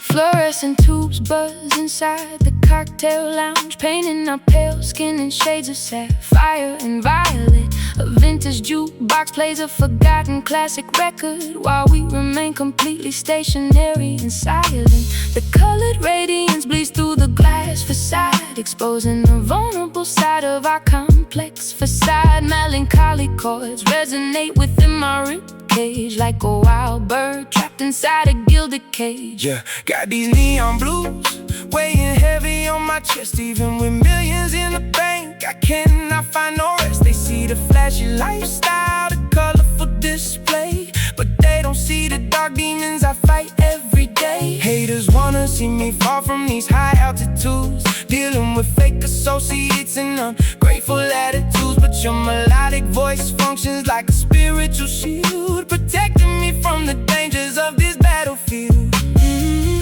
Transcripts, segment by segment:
Fluorescent tubes buzz inside the cocktail lounge, painting our pale skin in shades of sapphire and violet. A vintage jukebox plays a forgotten classic record while we remain completely stationary and silent. The colored radiance bleeds through the glass facade, exposing the vulnerable side of our complex facade. Melancholy chords resonate within my ribcage like a wild bird trapped inside a gilded cage. Yeah, got these neon blues weighing heavy on my chest. Even with millions in the bank, I cannot find no rest. They see the flashy lifestyle, the colorful display, but they don't see the dark demons I fight every day. Haters wanna see me fall from these high altitudes, dealing with fake associates and ungrateful attitudes. But your melodic voice functions like a spiritual shield, protecting me from the dangers of this battlefield.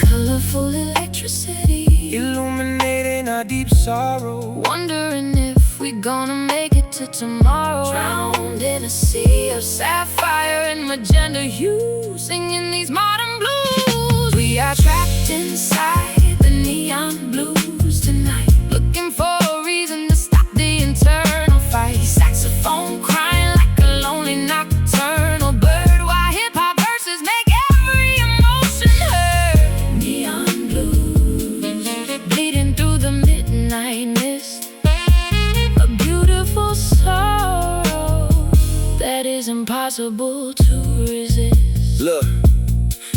Colorful electricity illuminating our deep sorrow, wondering if we're gonna make it to tomorrow. Drowned in a sea of sapphire and magenta hues, singing these modern blues. We are trapped inside the neon blues tonight, looking for a reason to stop the internal fight. Saxophone crying like a lonely nocturnal bird, while hip-hop verses make every emotion heard. Neon blues bleeding through the midnight mist, a beautiful sorrow that is impossible to resist. Look,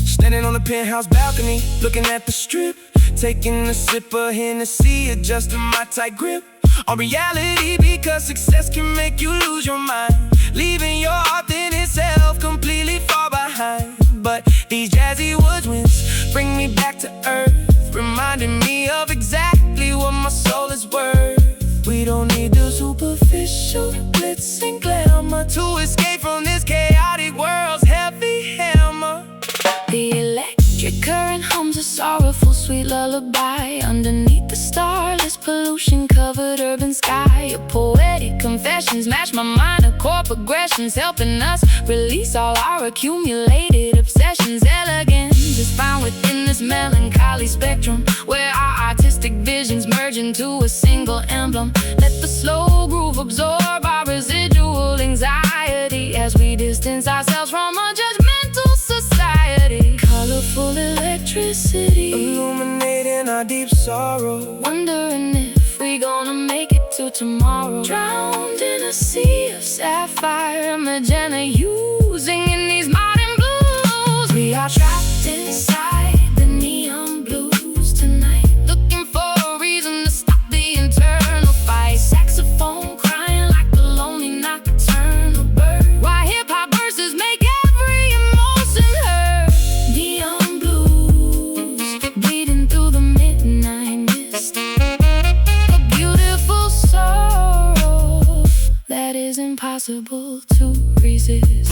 standing on the penthouse balcony, looking at the strip, taking a sip of Hennessy, adjusting my tight grip on reality, because success can make you lose your mind, leaving your authentic self completely far behind. But these jazzy woodwinds bring me back to earth, reminding me of exactly what my soul is worth. We don't need the superficial glitz and glamour to escape from this chaotic world's heavy hammer. The electric current hums a sorrowful sweet lullaby underneath the starless pollution-covered urban sky. Your poetic confessions match my minor chord progressions, helping us release all our accumulated obsessions. Elegance is found within this melancholy spectrum, where our artistic visions merge into a single emblem. Let the slow groove absorb our residual anxiety as we distance ourselves from a judgmental society. Colorful electricity illuminating our deep sorrow, wondering if we gonna make it to tomorrow. Drowned in a sea of sapphire and magenta hues, singing these modern blues. We are trapped inside the neon blues tonight, looking for a reason to stop the internal fight. Saxophone crying like a lonely nocturnal bird, while hip-hop verses make every emotion heard. Neon blues bleeding through the midnight mist, a beautiful sorrow that is impossible to resist.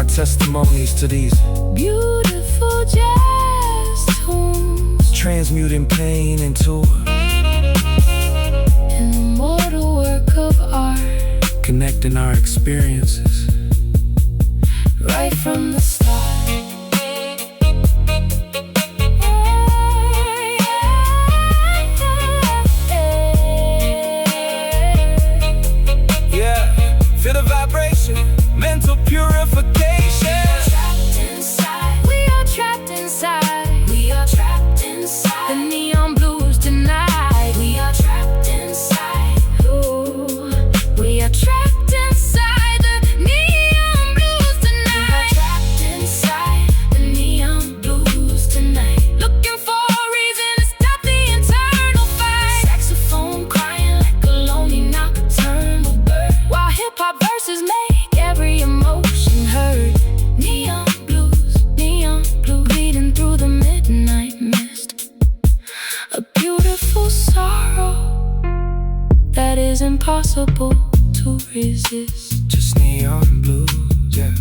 our testimonies to these beautiful jazz tunes, transmuting pain into an immortal work of art, connecting our experiences right from the start. Yeah, feel the vibration, mental purification. We are trapped inside. We are trapped inside the neon blues tonight. We are trapped inside. Ooh, we are trapped inside the verses make every emotion heard. Neon blues, bleeding through the midnight mist. A beautiful sorrow that is impossible to resist. Just neon blues, yeah.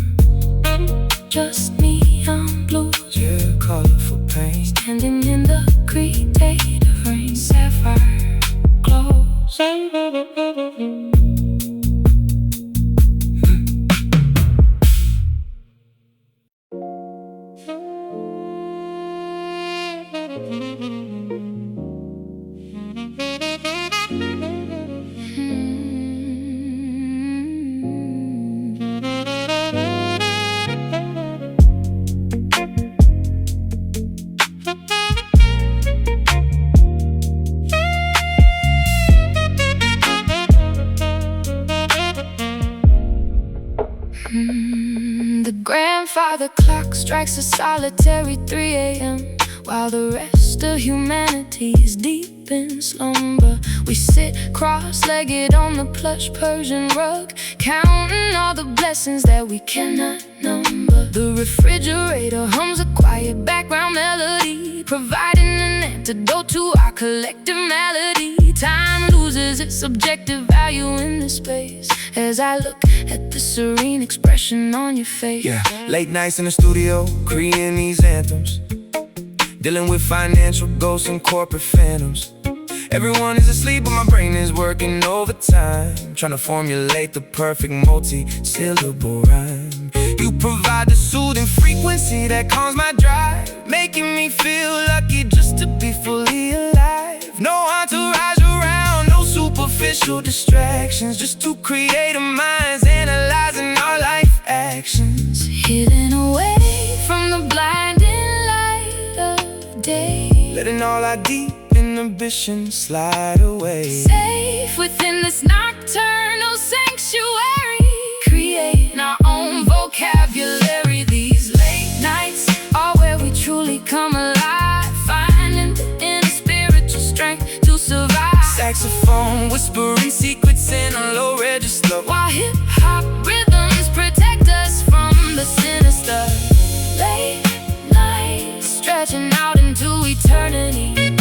Just neon blues, yeah, colorful pain. standing in the creative rain. Sapphire glows. The grandfather clock strikes a solitary 3 a.m. While the rest of humanity is deep in slumber. We sit cross-legged on the plush Persian rug, counting all the blessings that we cannot number. The refrigerator hums a quiet background melody, providing an antidote to our collective malady. Time loses its subjective value in this space as I look at the serene expression on your face. Yeah, late nights in the studio, creating these anthems, dealing with financial ghosts and corporate phantoms. Everyone is asleep, but my brain is working overtime, trying to formulate the perfect multi-syllable rhyme. You provide the soothing frequency that calms my drive, making me feel lucky just to be fully alive. No entourage around, no superficial distractions, just two creative minds analyzing our life actions. Hidden away from the blinding light of day, letting all our deep inhibitions slide away. Safe within this nocturnal sanctuary, creating our own vocabulary. These late nights are where we truly come alive, finding the inner spiritual strength to survive. Saxophone whispering secrets in a low register, while hip-hop rhythms protect us from the sinister. Late nights stretching out into eternity,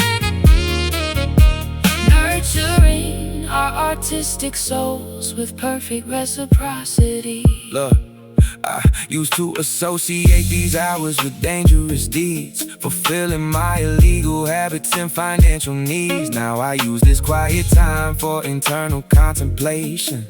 nurturing our artistic souls with perfect reciprocity. Look, I used to associate these hours with dangerous deeds, fulfilling my illegal habits and financial needs. Now I use this quiet time for internal contemplation,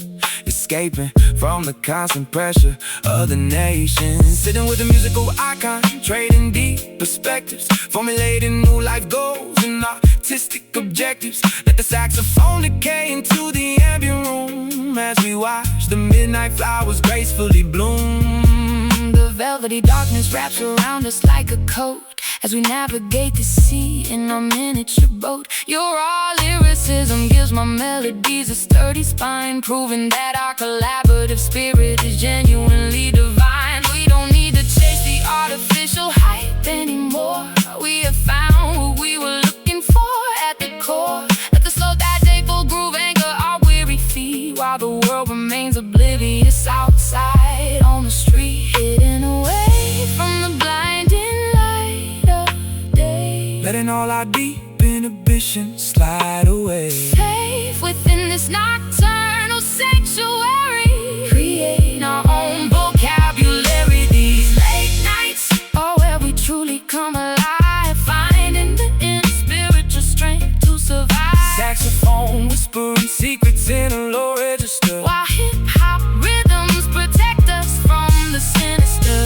escaping from the constant pressure of the nation. Sitting with a musical icon, trading deep perspectives, formulating new life goals and artistic objectives. Let the saxophone decay into the ambient room as we watch the midnight flowers gracefully bloom. The velvety darkness wraps around us like a coat as we navigate the sea in our miniature boat. Your raw lyricism gives my melodies a sturdy spine, proving that our collaborative spirit is genuinely divine. We don't need to chase the artificial hype anymore. We have found what we were looking for at the core. Let the slow downtempo groove anchor our weary feet, while the world remains oblivious outside on the street. Hidden away from the blinding light of day, letting all our deep inhibitions slide away. Safe within this nocturnal sanctuary, creating our own vocabulary. These late nights are where we truly come alive, finding the inner spiritual strength to survive. Saxophone whispering secrets in a low register, while hip-hop rhythms protect us from the sinister.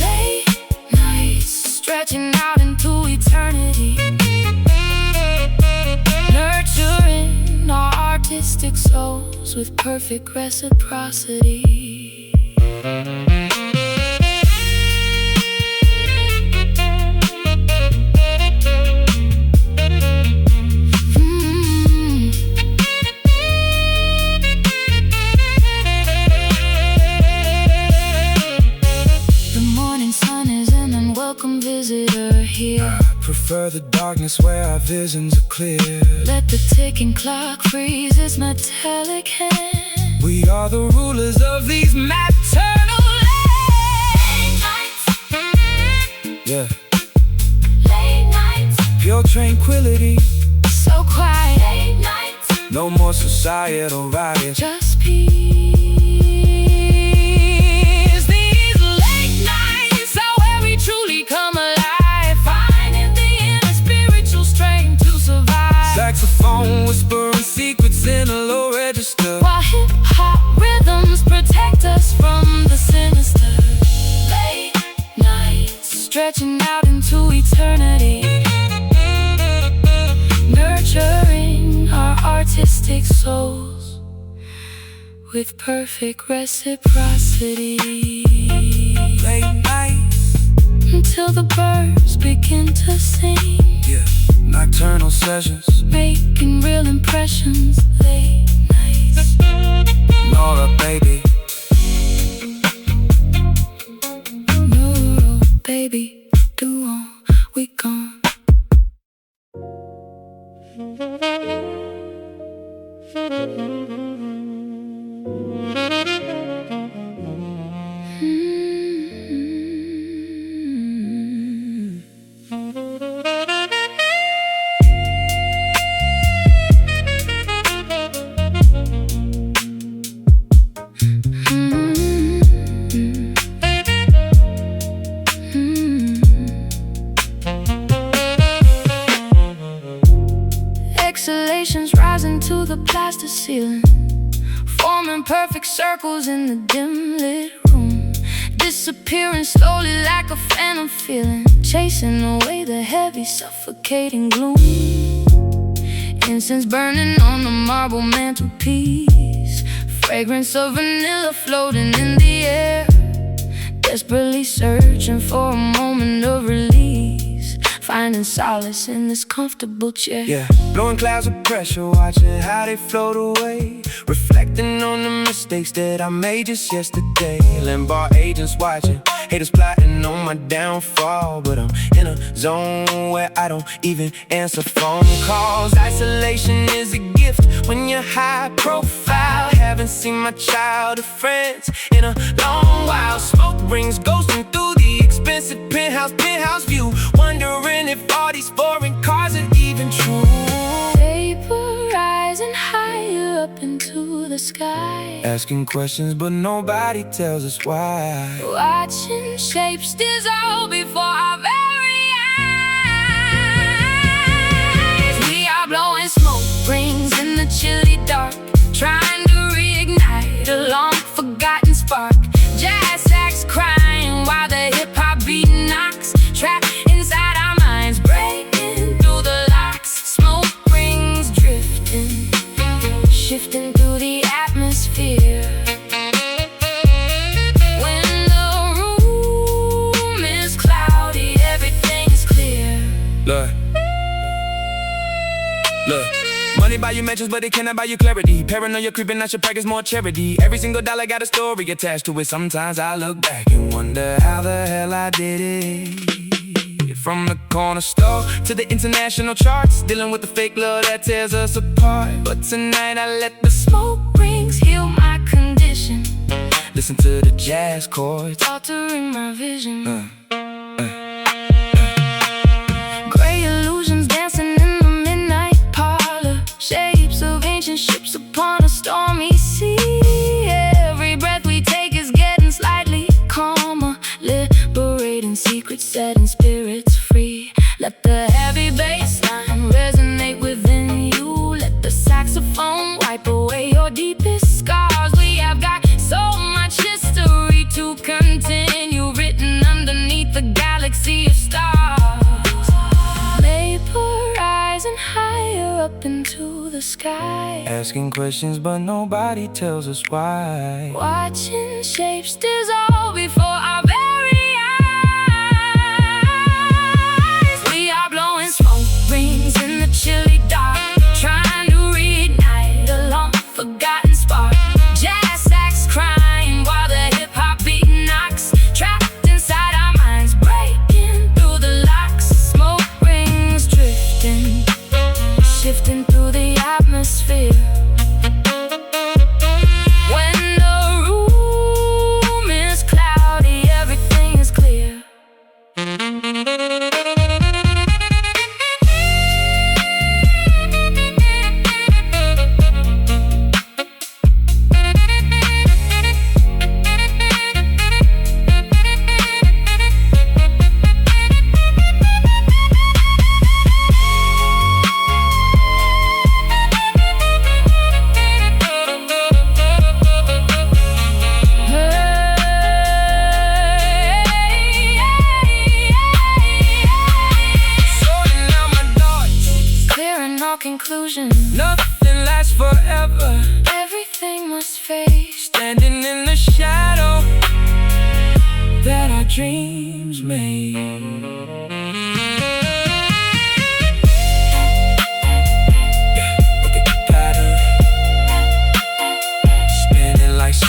Late nights stretching out into eternity, nurturing our artistic souls with perfect reciprocity. Welcome visitor here. I prefer the darkness where our visions are clear. Let the ticking clock freeze its metallic hand. We are the rulers of these nocturnal late nights. Yeah. Late nights. Pure tranquility. So quiet. Late nights. No more societal riots. Just peace. These late nights are where we truly come alive, finding the inner spiritual strength to survive. Saxophone whispering secrets in a low register, while hip-hop rhythms protect us from the sinister. Late nights stretching out into eternity, nurturing our artistic souls with perfect reciprocity. late nights Until the birds begin to sing, yeah. Nocturnal sessions, making real impressions. Late nights. Norah, baby. Norah, baby, do on, we gone. Exhalations rising to the plaster ceiling, forming perfect circles in the dim lit room, disappearing slowly like a phantom feeling, chasing away the heavy suffocating gloom. Incense burning on the marble mantelpiece, fragrance of vanilla floating in the air, desperately searching for a moment of release, finding solace in this comfortable chair. Yeah, blowing clouds of pressure, watching how they float away, reflecting on the mistakes that I made just yesterday. Limbar agents watching, haters plotting on my downfall, but I'm in a zone where I don't even answer phone calls. Isolation is a gift when you're high profile. Haven't seen my childhood friends in a long while. Smoke rings ghosting through the expensive penthouse view, wondering if all these foreign cars are even true. Vapor rising higher up into the sky, Asking questions but nobody tells us why. watching shapes dissolve before our very eyes. We are blowing smoke rings in the chilly dark, trying to reignite a long forgotten spark. Jazz sax crying while the hip-hop beat knocks, trapped inside our minds, breaking through the locks. Smoke rings drifting, shifting through the atmosphere. When the room is cloudy, everything is clear. Look, money buy you mentions, but it cannot buy you clarity. Paranoia creeping, I should practice more charity. Every single dollar got a story attached to it. Sometimes I look back and wonder how the hell I did it. From the corner store to the international charts, dealing with the fake love that tears us apart. But tonight I let the Smoke rings heal my condition, listen to the jazz chords, altering my vision. Gray illusions dancing in the midnight parlor, shapes of ancient ships upon a stormy sea. Every breath we take is getting slightly calmer, liberating secrets, setting spirits free. Let the heavy bass line resonate within you. Let the saxophone wipe away your deepest scars. We have got so much history to continue, written underneath the galaxy of stars. Vapor rising higher up into the sky, asking questions but nobody tells us why. watching shapes dissolve before our very eyes. We are blowing smoke rings in the chilly dark, trying to reignite a long forgotten spark. Jazz sax crying while the hip-hop beat knocks, trapped inside our minds, breaking through the locks. Smoke rings drifting, shifting through the atmosphere. When dreams made.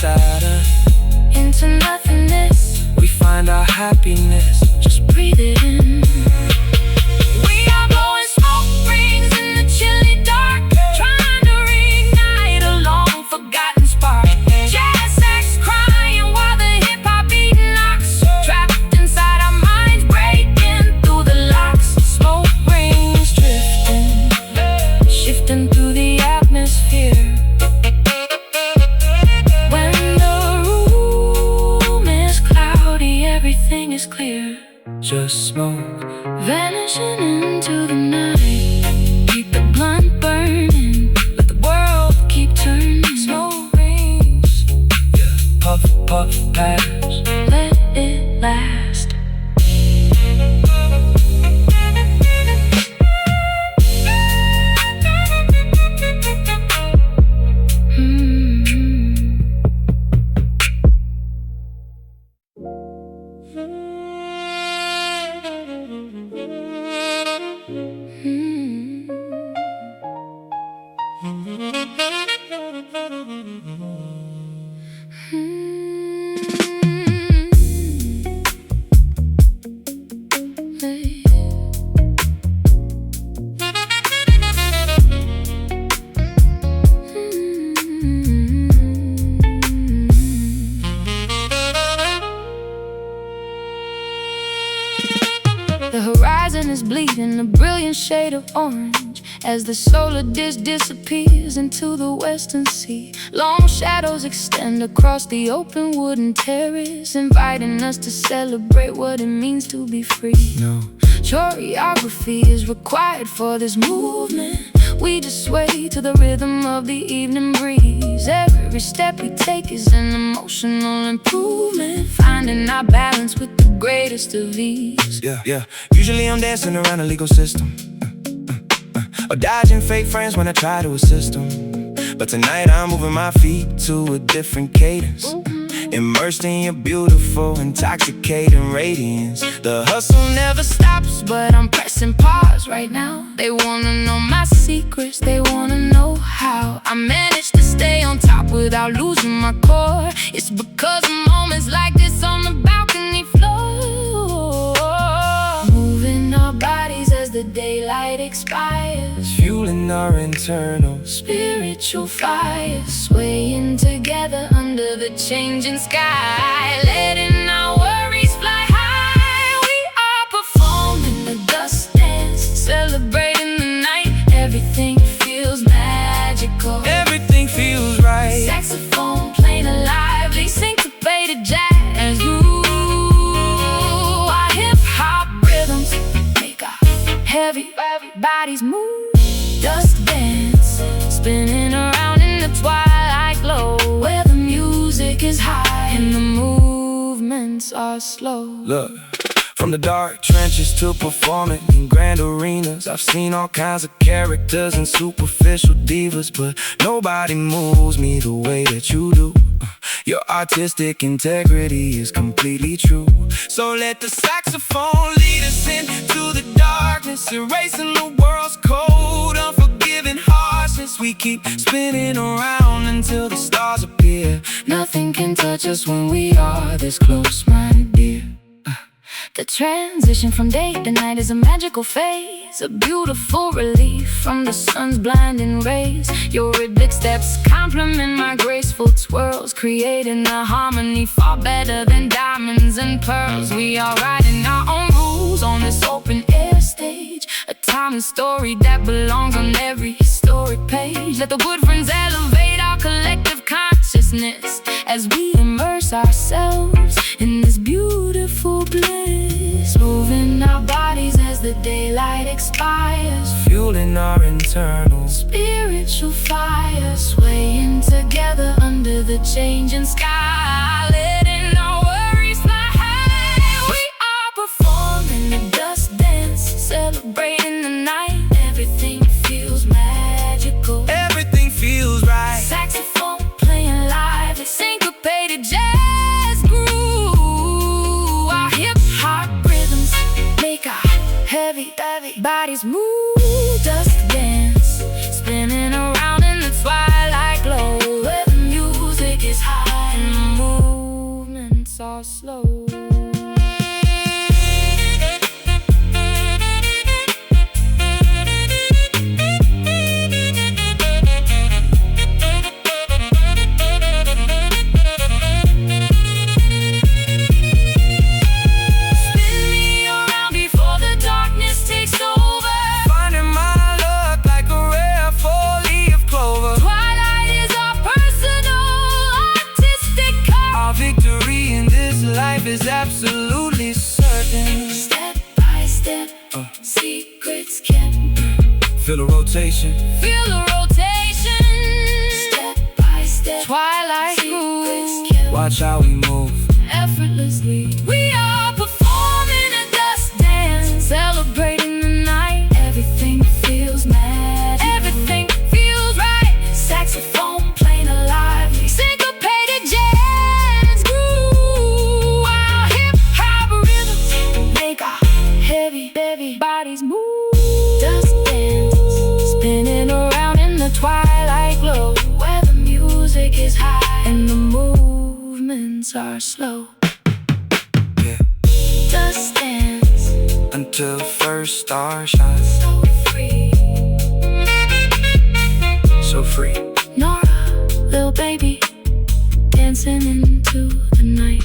Saturn into nothingness, we find our happiness. just breathe it in. We are blowing smoke rings in the chilly dark, trying to reignite a long forgotten spark. Jazz sax crying while the hip-hop beat knocks, trapped inside our minds, breaking through the locks. Smoke rings drifting, shifting through the atmosphere. Everything is clear, just smoke vanishing into the night. Keep the blunt burning, let the world keep turning. Smoke rings, yeah. Puff, puff, pass, let it last. The horizon is bleeding a brilliant shade of orange as the solar disk disappears into the western sea. Long shadows extend across the open wooden terrace, inviting us to celebrate what it means to be free. no. Choreography is required for this movement. We just sway to the rhythm of the evening breeze. Every step we take is an emotional improvement, finding our balance with the greatest of ease. Yeah, yeah. Usually I'm dancing around a legal system, or dodging fake friends when I try to assist them. But tonight I'm moving my feet to a different cadence, immersed in your beautiful, intoxicating radiance. The hustle never stops, But I'm pressing pause right now. They wanna know my secrets, they wanna know how I managed to stay on top without losing my core. It's because of moments like this on the balcony floor, moving our bodies as the daylight expires, fueling our internal spiritual fire, swaying together under the changing sky, letting our worries fly high. We are performing the dust dance, celebrating the night. Everything feels magical, everything feels right. saxophone playing a lively syncopated jazz. Ooh, our hip-hop rhythms make our heavy bodies move. Dust dance, spinning around in the twilight glow, where the music is high and the movements are slow. Look, from the dark trenches to performing in grand arenas, I've seen all kinds of characters and superficial divas, but nobody moves me the way that you do. Your artistic integrity is completely true. So let the saxophone lead us into the darkness, erasing the world's cold, unforgiving harshness. We keep spinning around until the stars appear. Nothing can touch us when we are this close, my dear. The transition from day to night is a magical phase, a beautiful relief from the sun's blinding rays. Your rhythmic steps complement my graceful twirls, creating a harmony far better than diamonds and pearls. We are writing our own rules on this open air stage, a timeless story that belongs on every historic page. Let the woodwinds elevate our collective consciousness as we immerse ourselves in this beautiful bliss, moving our bodies as the daylight expires, Fueling our internal spiritual fire, swaying together under the changing sky, letting our worries fly high. We are performing the dust dance, celebrating the night. Everything feels magical, everything feels right. saxophone playing live, syncopated jazz groove. Our bodies move, dust dance, spinning around in the twilight glow, where the music is high and the movements are slow. Is absolutely certain. Step by step, secrets kept. Feel the rotation. Feel the rotation. Step by step, twilight groove. Watch how we move effortlessly. We are performing a dust dance, celebrating the night. Everything feels mad. Everything feels right. Saxophone playing a lively syncopated jazz groove. While hip-hop rhythms make our heavy bodies move. Dust dance, spinning around in the twilight glow, where the music is high and the movements are slow. Yeah. Dust dance until the first star shines. So free, so free. Norah, little baby, dancing into the night.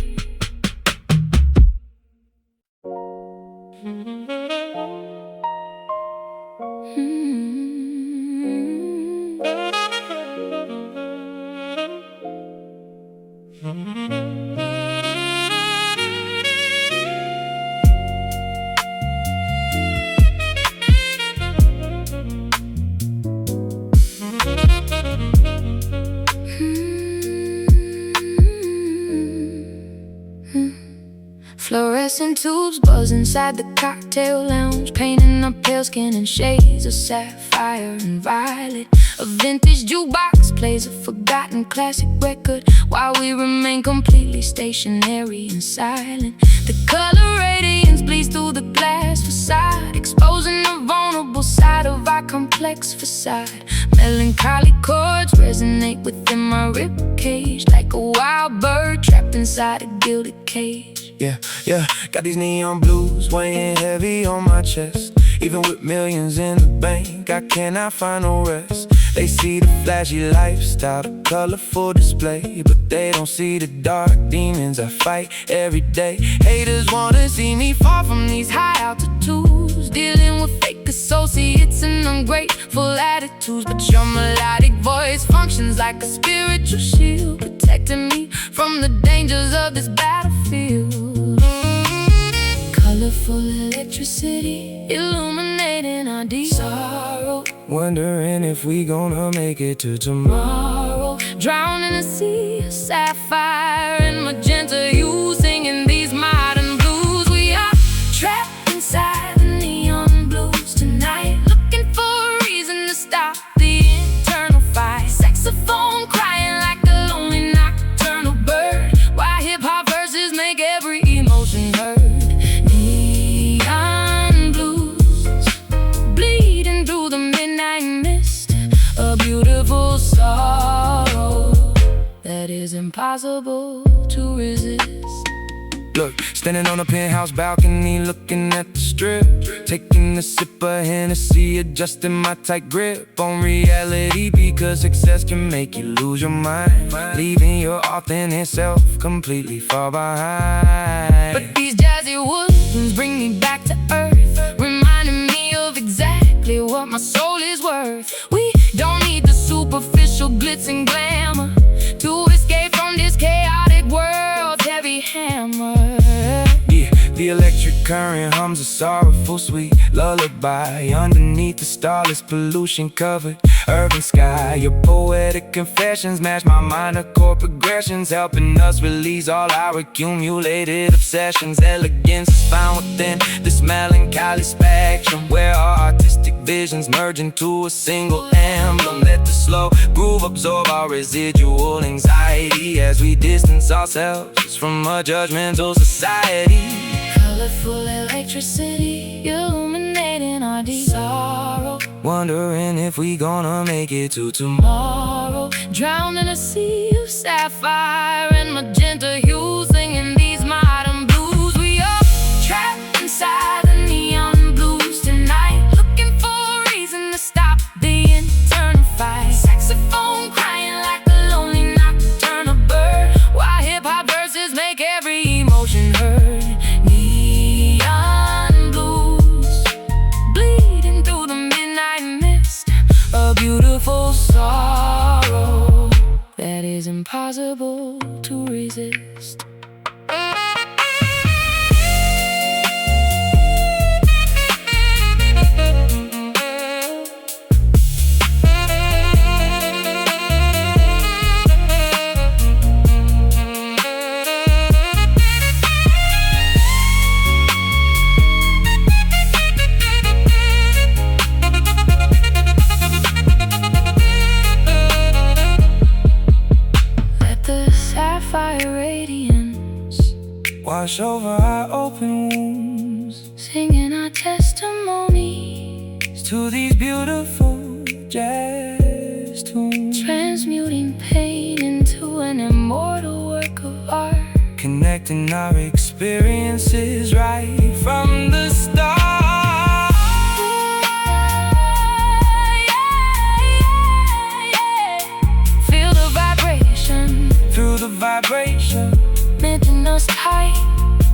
Fluorescent tubes buzz inside the cocktail lounge, painting up pale skin in shades of sapphire and violet. A vintage jukebox plays a forgotten classic record, while we remain completely stationary and silent. The color radiance bleeds through the glass facade, exposing the vulnerable side of our complex facade. Melancholy chords resonate within my ribcage, like a wild bird trapped inside a gilded cage. Yeah, got these neon blues weighing heavy on my chest. Even with millions in the bank, I cannot find no rest. They see the flashy lifestyle, the colorful display, but they don't see the dark demons I fight every day. Haters wanna see me fall from these high altitudes, dealing with fake associates and ungrateful attitudes. But your melodic voice functions like a spiritual shield, protecting me from the dangers of this battlefield. Colorful electricity illuminating our deep sorrow, wondering if we gonna make it to tomorrow. Drowned in a sea of sapphire and magenta hues, singing these modern blues. We are trapped inside the neon blues tonight, looking for a reason to stop the internal fight. Saxophone crying like a lonely nocturnal bird, while hip-hop verses make every emotion heard. Neon blues bleeding through the midnight mist, a beautiful sorrow that is impossible to resist. Look, standing on a penthouse balcony, looking at the strip, taking a sip of Hennessy, adjusting my tight grip on reality, because success can make you lose your mind, leaving your authentic self completely far behind. But these jazzy woodwinds bring me back to earth, reminding me of exactly what my soul is worth. We don't need the superficial glitz and glamour to escape from this chaotic world's heavy hammer. Yeah, the electric current hums a sorrowful sweet lullaby underneath the starless pollution covered urban sky. Your poetic confessions match my minor chord progressions, helping us release all our accumulated obsessions. Elegance is found within this melancholy spectrum, where our artistic visions merge into a single emblem. Let the slow groove absorb our residual anxiety as we distance ourselves from a judgmental society. Colorful electricity illuminating our melody. Sorrow, wondering if we gonna make it to tomorrow. drowned in a sea of sapphire and magenta hues, singing these modern blues. We are trapped inside the neon blues tonight, looking for a reason to stop the internal fight. Saxophone crying like a lonely nocturnal bird, while hip-hop verses make every emotion heard. Neon blues, bleeding through the midnight mist, a beautiful sorrow that is impossible to resist. Sapphire radiance wash over our open wounds, singing our testimonies to these beautiful jazz tunes, transmuting pain into an immortal work of art, connecting our experiences right from the start. Feel the vibration Through the vibration, knitting us tight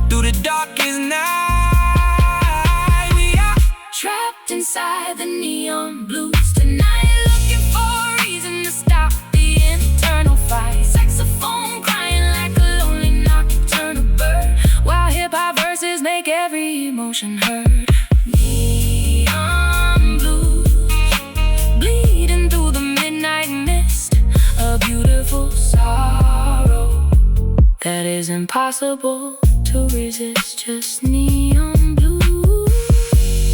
through the darkest night. We are trapped inside the neon blues tonight, looking for a reason to stop the internal fight. Saxophone crying like a lonely nocturnal bird, while hip-hop verses make every emotion heard. Neon blues, bleeding through the midnight mist, a beautiful sorrow that is impossible to resist. Just neon blues,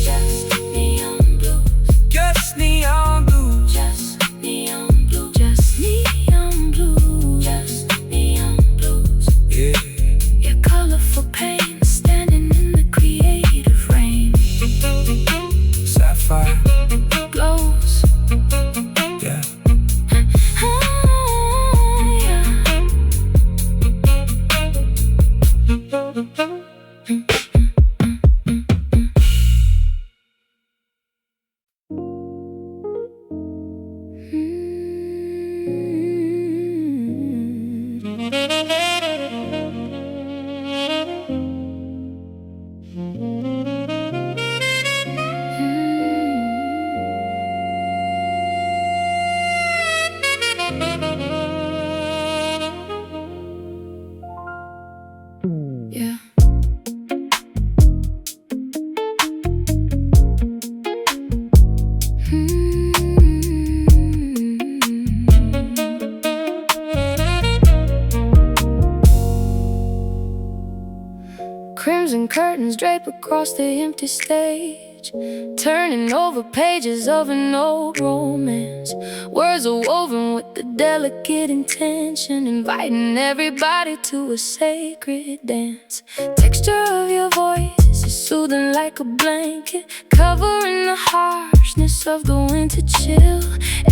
just neon blues, just neon blues, just neon blues, just neon blues, just neon blues. yeah. Your colorful pain standing in the creative rain, Sapphire, glows. yeah. Yeah. Crimson curtains drape across the empty stage, turning over pages of an old romance. Words are woven with the delicate intention, inviting everybody to a sacred dance. Texture of your voice is soothing like a blanket, covering the harshness of the winter chill.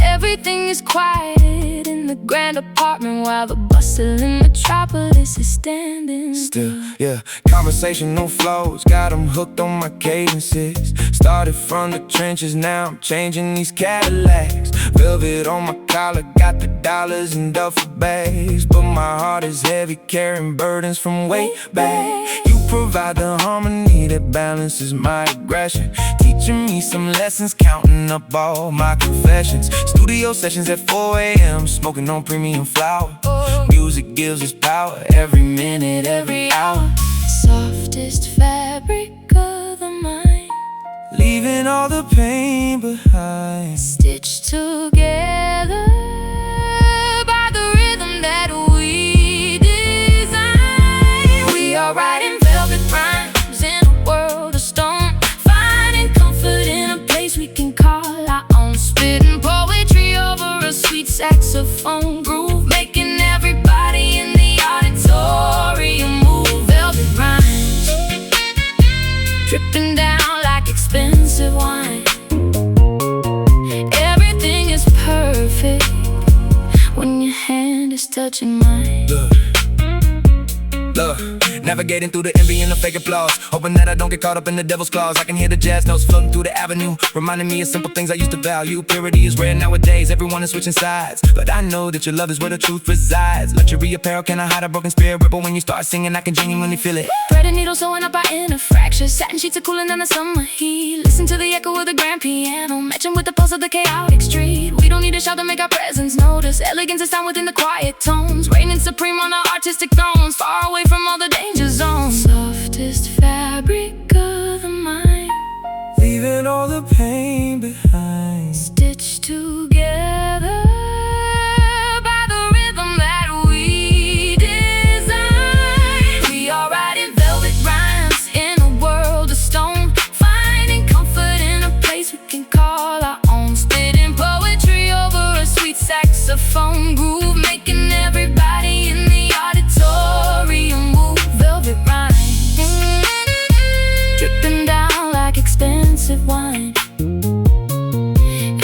Everything is quieted in the grand apartment, while the bustling metropolis is standing Still, yeah. Conversational flows, got them hooked on my cadences. Started from the trenches, now I'm changing these Cadillacs. Velvet on my collar, got the dollars in duffel bags, but my heart is heavy, carrying burdens from way back. You provide the harmony that balances my aggression, teaching me some lessons, counting up all my confessions. Studio sessions at 4 a.m., smoking on premium flower. Music gives us power, every minute, every hour. softest fabric of the mind, leaving all the pain behind, stitched together by the rhythm that we design. We are writing velvet rhymes in a world of stone, finding comfort in a place we can call our own. Spitting poetry over a sweet saxophone groove, making everybody in the auditorium move. Velvet rhymes dripping down like expensive wine, Navigating through the envy and the fake applause, hoping that I don't get caught up in the devil's claws. I can hear the jazz notes floating through the avenue, reminding me of simple things I used to value. Purity is rare nowadays, everyone is switching sides, but I know that your love is where the truth resides. Luxury apparel cannot hide a broken spirit, ripple when you start singing, I can genuinely feel it. Thread and needle sewing up our inner fractures, satin sheets are cooling down the summer heat. Listen to the echo of the grand piano, matching with the pulse of the chaotic street. We don't need a shout to make our presence notice, elegance is found within the quiet tones, reigning supreme on our artistic thrones, far away from all the danger zones. Softest fabric of the mind, leaving all the pain behind, stitched together by the rhythm that we design. We are writing velvet rhymes in a world of stone, finding comfort in a place we can call our own, spitting poetry over a sweet saxophone groove, making everybody in the auditorium move. Velvet rhymes, dripping down like expensive wine.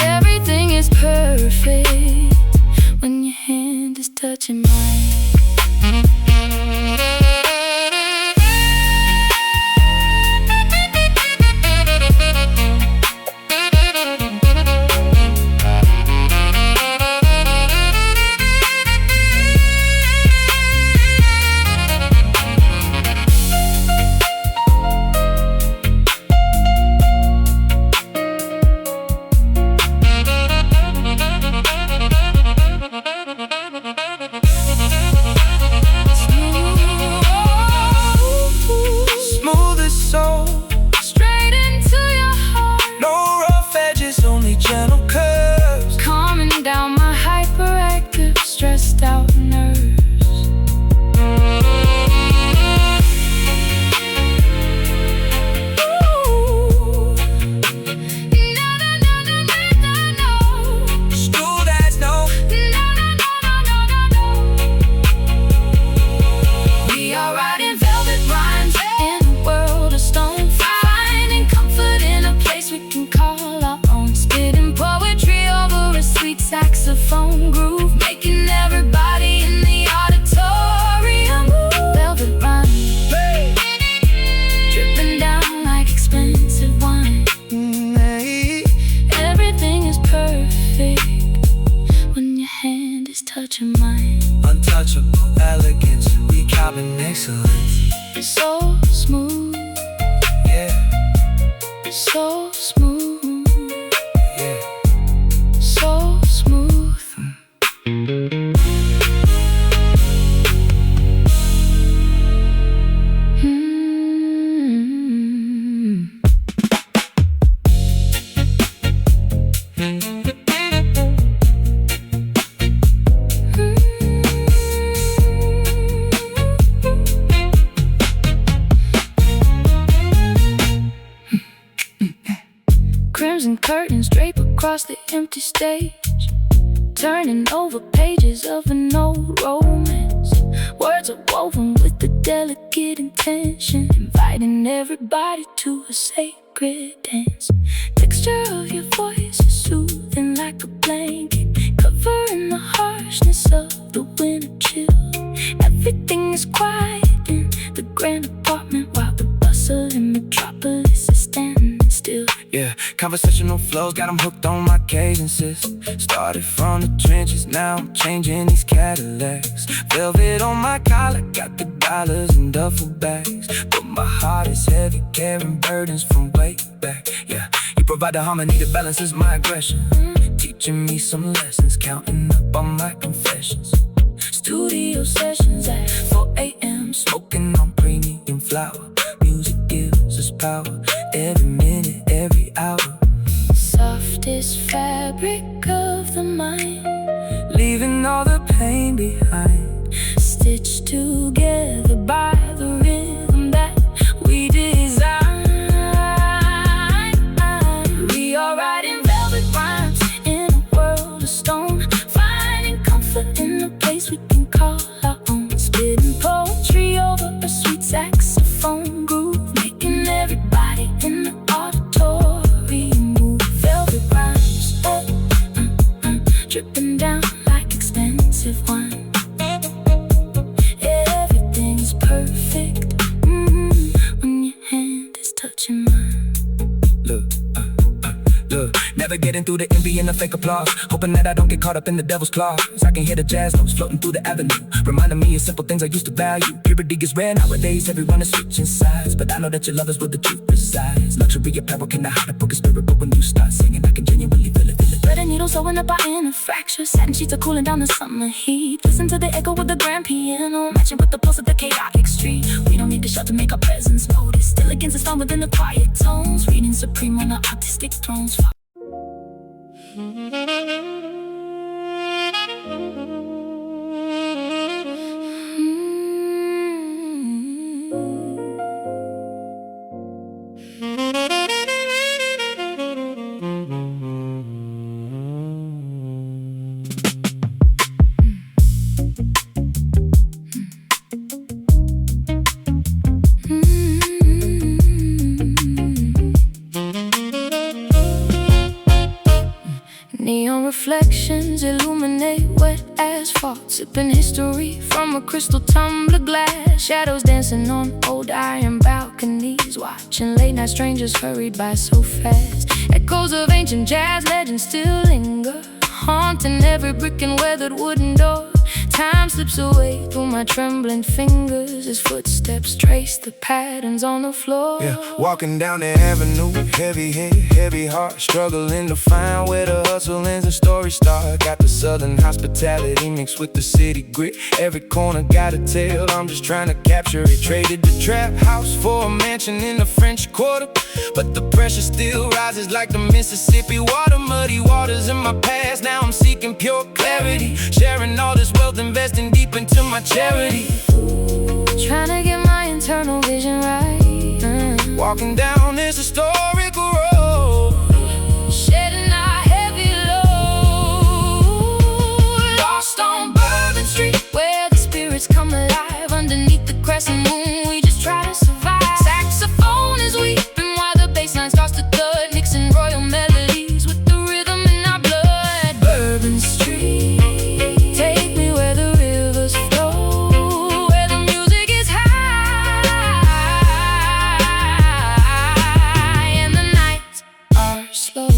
Everything is perfect when your hand is touching mine. Saxophone groove, making everybody in the auditorium move. Velvet rhymes, dripping down like expensive wine. Everything is perfect when your hand is touching mine. Untouchable elegance, we carbon excellence. So smooth, yeah, so smooth, yeah. so smooth. Crimson curtains drape across the empty stage, turning over pages of an old romance. Words are woven with the delicate intention, inviting everybody to a sacred dance. Texture of your voice is soothing like a blanket, covering the harshness of the winter chill. Everything is quiet in the grand apartment, while the bustling metropolis is standing still. Yeah, conversational flows got them hooked on my cadences. Started from the trenches, now I'm changing these Cadillacs. Velvet on my collar, got the dollars in duffel bags, but my heart is heavy, carrying burdens from way back. Yeah, you provide the harmony that balances my aggression, teaching me some lessons, counting up on my confessions. Studio sessions at 4 a.m., smoking on premium flower. Music gives us power, every minute, every hour. Softest fabric of the mind, leaving all the pain behind, stitched together by the rhythm that we design. We are writing velvet rhymes in a world of stone, finding comfort in a place we can call our own, spitting poetry over a sweet saxophone groove, making everybody in the auditorium move. Velvet rhymes, dripping down like expensive wine. navigating through the envy and the fake applause, hoping that I don't get caught up in the devil's claws. I can hear the jazz notes floating through the avenue, reminding me of simple things I used to value. Purity gets rare nowadays, everyone is switching sides, but I know that your love is where the truth resides. Luxury apparel cannot hide a broken spirit, but when you start singing, I can genuinely feel it. Thread and needle sewing up our inner fractures. Satin sheets are cooling down the summer heat. Listen to the echo with the grand piano, matching with the pulse of the chaotic street. We don't need to shout to make our presence noticed. Still against the storm within the quiet tones, reigning supreme on the artistic thrones. Neon reflections illuminate wet asphalt, sipping history from a crystal tumbler glass. Shadows dancing on old iron balconies, watching late night strangers hurried by so fast. Echoes of ancient jazz legends still linger, haunting every brick and weathered wooden door. Time slips away through my trembling fingers as footsteps trace the patterns on the floor. Yeah, walking down the avenue, heavy head, heavy heart, struggling to find where the hustle ends and story start. Got the southern hospitality mixed with the city grit. Every corner got a tale, I'm just trying to capture it. Traded the trap house for a mansion in the French Quarter, but the pressure still rises like the Mississippi water. Muddy waters in my past, now I'm seeking pure clarity. Sharing all this wealth, investing deep into my charity. Trying to get my internal vision right. Walking down this historical road, shedding our heavy load. Lost on Bourbon Street, where the spirits come alive. Underneath the crescent moon, we just try to survive. Saxophone is weeping while the bass line starts to thud, mixing royal melodies with the rhythm in our blood. Bourbon Street, take me where the rivers flow, where the music is high and the nights are slow.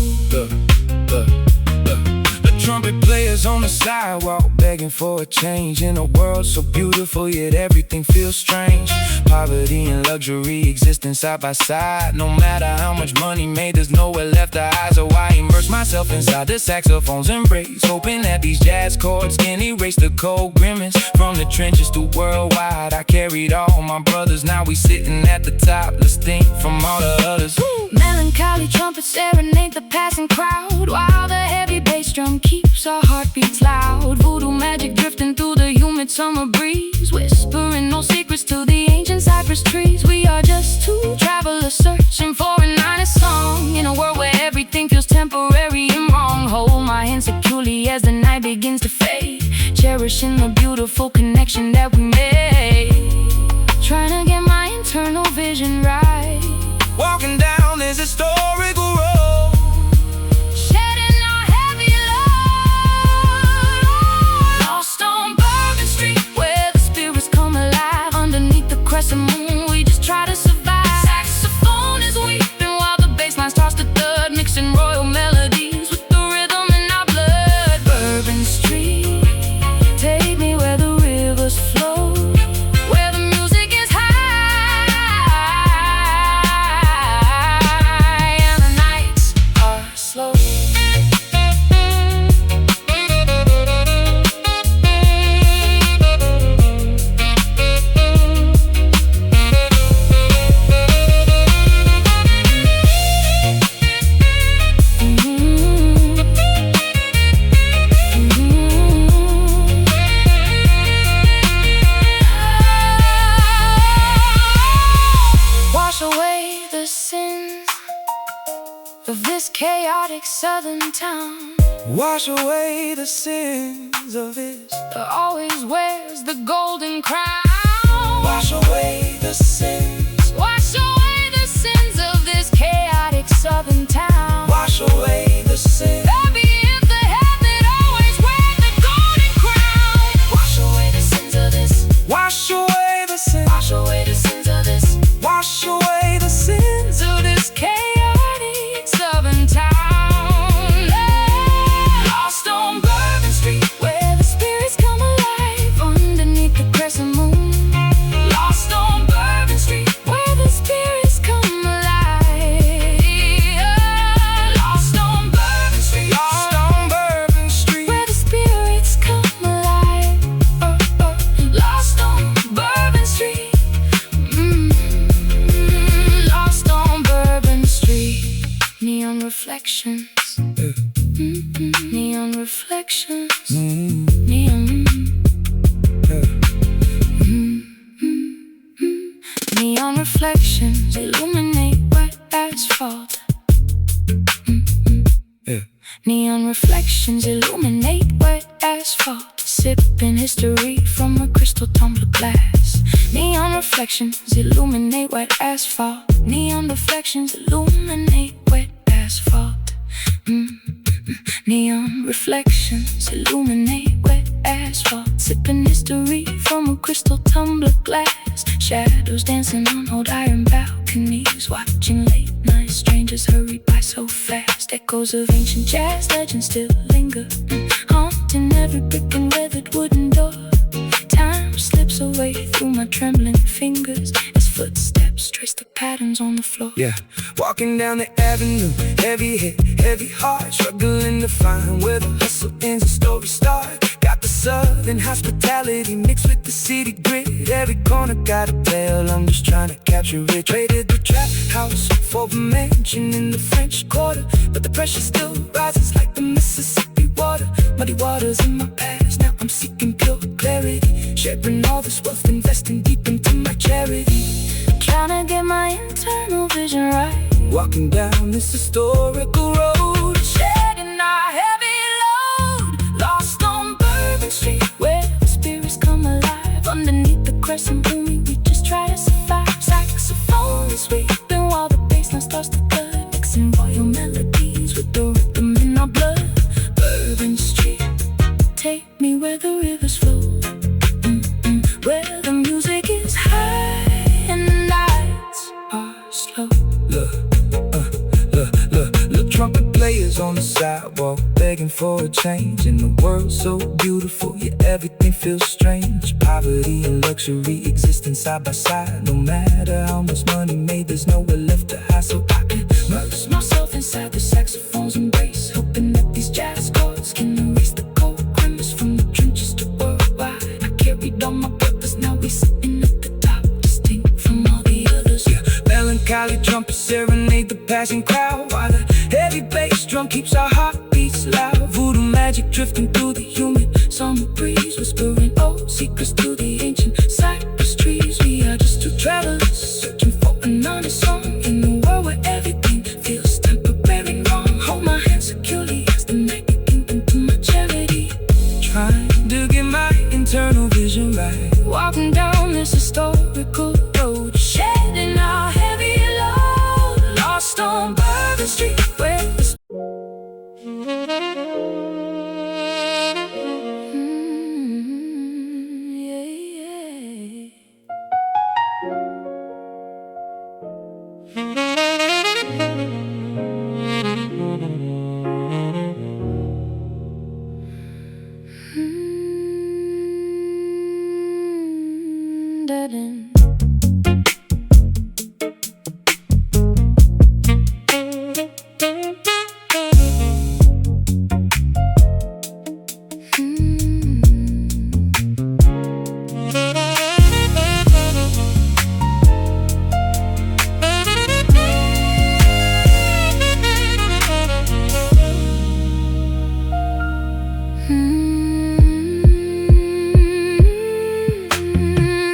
The trumpet players on the sidewalk begging for a change. In a world so beautiful yet everything feels strange. Poverty and luxury existing side by side. No matter how much money made, there's nowhere left to hide. So I immerse myself inside the saxophone's embrace, hoping that these jazz chords can erase the cold grimace. From the trenches to worldwide, I carried all my brothers. Now we sitting at the top, let's think from all the others. Melancholy trumpets serenade the passing crowd, while the heavy bass drum keeps our heartbeats loud. Voodoo magic drifting through the humid summer breeze, whispering no secrets to the ancient cypress trees. We are just two travelers searching for an honest song, in a world where everything feels temporary and wrong. Hold my hand securely as the night begins to fade, cherishing the beautiful connection that we made. Trying to get my internal vision right. Walking down this historical road, shedding our heavy load. Lost on Bourbon Street, where the spirits come alive. Underneath the crescent moon, we just try to survive. Saxophone is weeping while the bass line starts to thud, mixing royal melodies with the rhythm in our blood. Bourbon Street, take me where the rivers flow, where the music is high and the nights are slow. Wash away the sins of this chaotic southern town wash away the sins of this. that always wears the golden crown. Wash away the sins. Wash away the sins of this chaotic southern town. Wash away the sins. Happy is the head that always wears the golden crown. Wash away the sins of this. Wash away the sins. Wash away the sins of this. Wash away the sins. Of this chaotic southern town. reflections. Neon reflections. Neon. Neon reflections illuminate wet asphalt. Neon reflections illuminate wet asphalt. Sipping history from a crystal tumbler glass. Neon reflections illuminate wet asphalt. Neon reflections illuminate wet asphalt. Neon reflections illuminate wet asphalt. Sipping history from a crystal tumbler glass. Shadows dancing on old iron balconies. Watching late night strangers hurry by so fast. Echoes of ancient jazz legends still linger, haunting every brick and weathered wooden door. Time slips away through my trembling fingers as footsteps trace the patterns on the floor. Yeah, walking down the avenue, heavy head, heavy heart, struggling to find where the hustle ends and story starts. Got the southern hospitality mixed with the city grit. Every corner got a bell, I'm just trying to capture it. Traded the trap house for a mansion in the French Quarter, but the pressure still rises like the Mississippi water. Muddy waters in my past, now I'm seeking pure clarity. Sharing all this wealth, investing deep into my charity. Trying to get my internal vision right. Walking down this historical road, shedding our heavy load. Lost on Bourbon Street, where the spirits come alive. Underneath the crescent moon, we just try to survive. Saxophone is weeping while the bassline starts to thud, mixing royal melodies with the rhythm in our blood. Bourbon Street, take me where the rivers flow, where the music is high and the nights are slow. Look, trumpet players on the sidewalk, begging for a change. In the world so beautiful, yeah, everything feels strange. Poverty and luxury existing side by side. No matter how much money made, there's nowhere left to hide. So I can immerse myself inside the saxophone's embrace, hoping that these jazz chords can erase the cold grimace from the trenches to worldwide. I carried on my purpose, now we sitting at the top, distinct from all the others. Yeah, melancholy trumpets serenade the passing crowd, while the heavy bass drum keeps our heartbeats loud. Voodoo magic drifting through the humid summer breeze, whispering old secrets to the ancient cypress trees. We are just two travelers searching for an honest song in the world where everything feels temporary and wrong. Hold my hand securely as the night begins into my charity. Trying to get my internal vision right. Walking down this historical road, shedding our heavy load. Lost on Bourbon Street, where the dead end.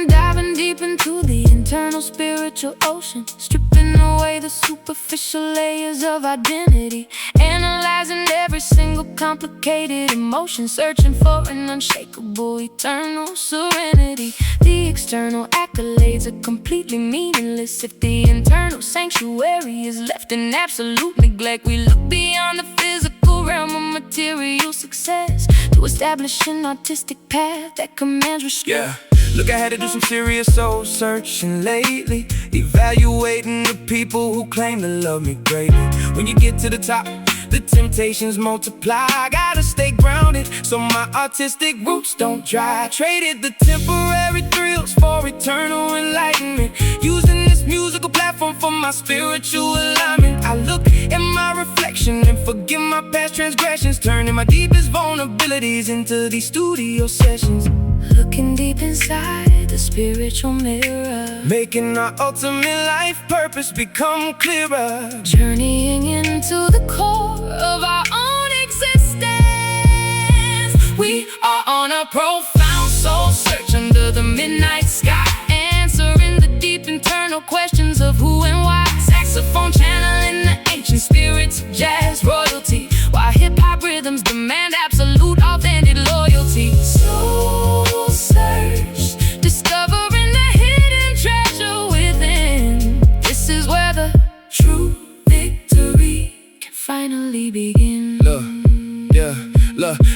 Diving deep into the internal spiritual ocean, stripping away the superficial layers of identity, analyzing every single complicated emotion, searching for an unshakable eternal serenity. The external accolades are completely meaningless if the internal sanctuary is left in absolute neglect. We look beyond the physical realm of material success to establish an artistic path that commands respect. Yeah, look, I had to do some serious soul searching lately, evaluating the people who claim to love me greatly. When you get to the top, the temptations multiply. I gotta stay grounded so my artistic roots don't dry. Traded the temporary thrills for eternal enlightenment, using this musical platform for my my spiritual alignment. I look at my reflection and forgive my past transgressions, turning my deepest vulnerabilities into these studio sessions. Looking deep inside the spiritual mirror, making our ultimate life purpose become clearer. Journeying into the core of our own existence. We are on a profound soul search under the midnight sky, answering the deep internal questions of who and why. Saxophone channeling the ancient spirits of jazz royalty, while hip-hop rhythms demand absolute authentic loyalty. Soul search, discovering the hidden treasure within. This is where the true victory can finally begin.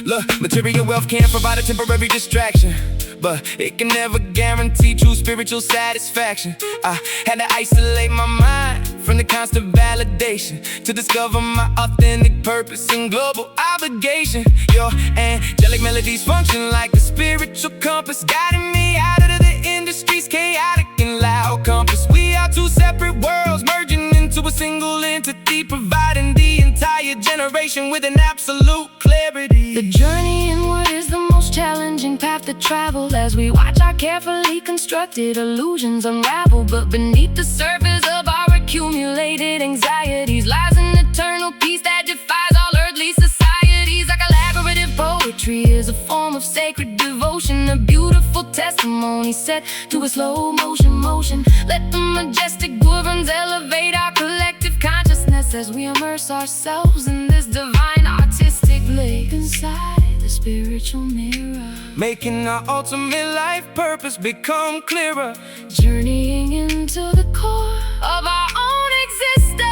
Look, material wealth can provide a temporary distraction, but it can never guarantee true spiritual satisfaction. I had to isolate my mind from the constant validation to discover my authentic purpose and global obligation. Your angelic melodies function like a spiritual compass, guiding me out of the industry's chaotic and loud compass. We are two separate worlds merging into a single entity, providing the entire generation with an absolute clarity. The journey inward is the most challenging path to travel, as we watch our carefully constructed illusions unravel. But beneath the surface of our accumulated anxieties lies an eternal peace that defies all earthly societies. Our collaborative poetry is a form of sacred devotion, a beautiful testimony set to a slow motion. Let the majestic words elevate our collective consciousness as we immerse ourselves in this divine artistic lake inside the spiritual mirror, making our ultimate life purpose become clearer. Journeying into the core of our own existence.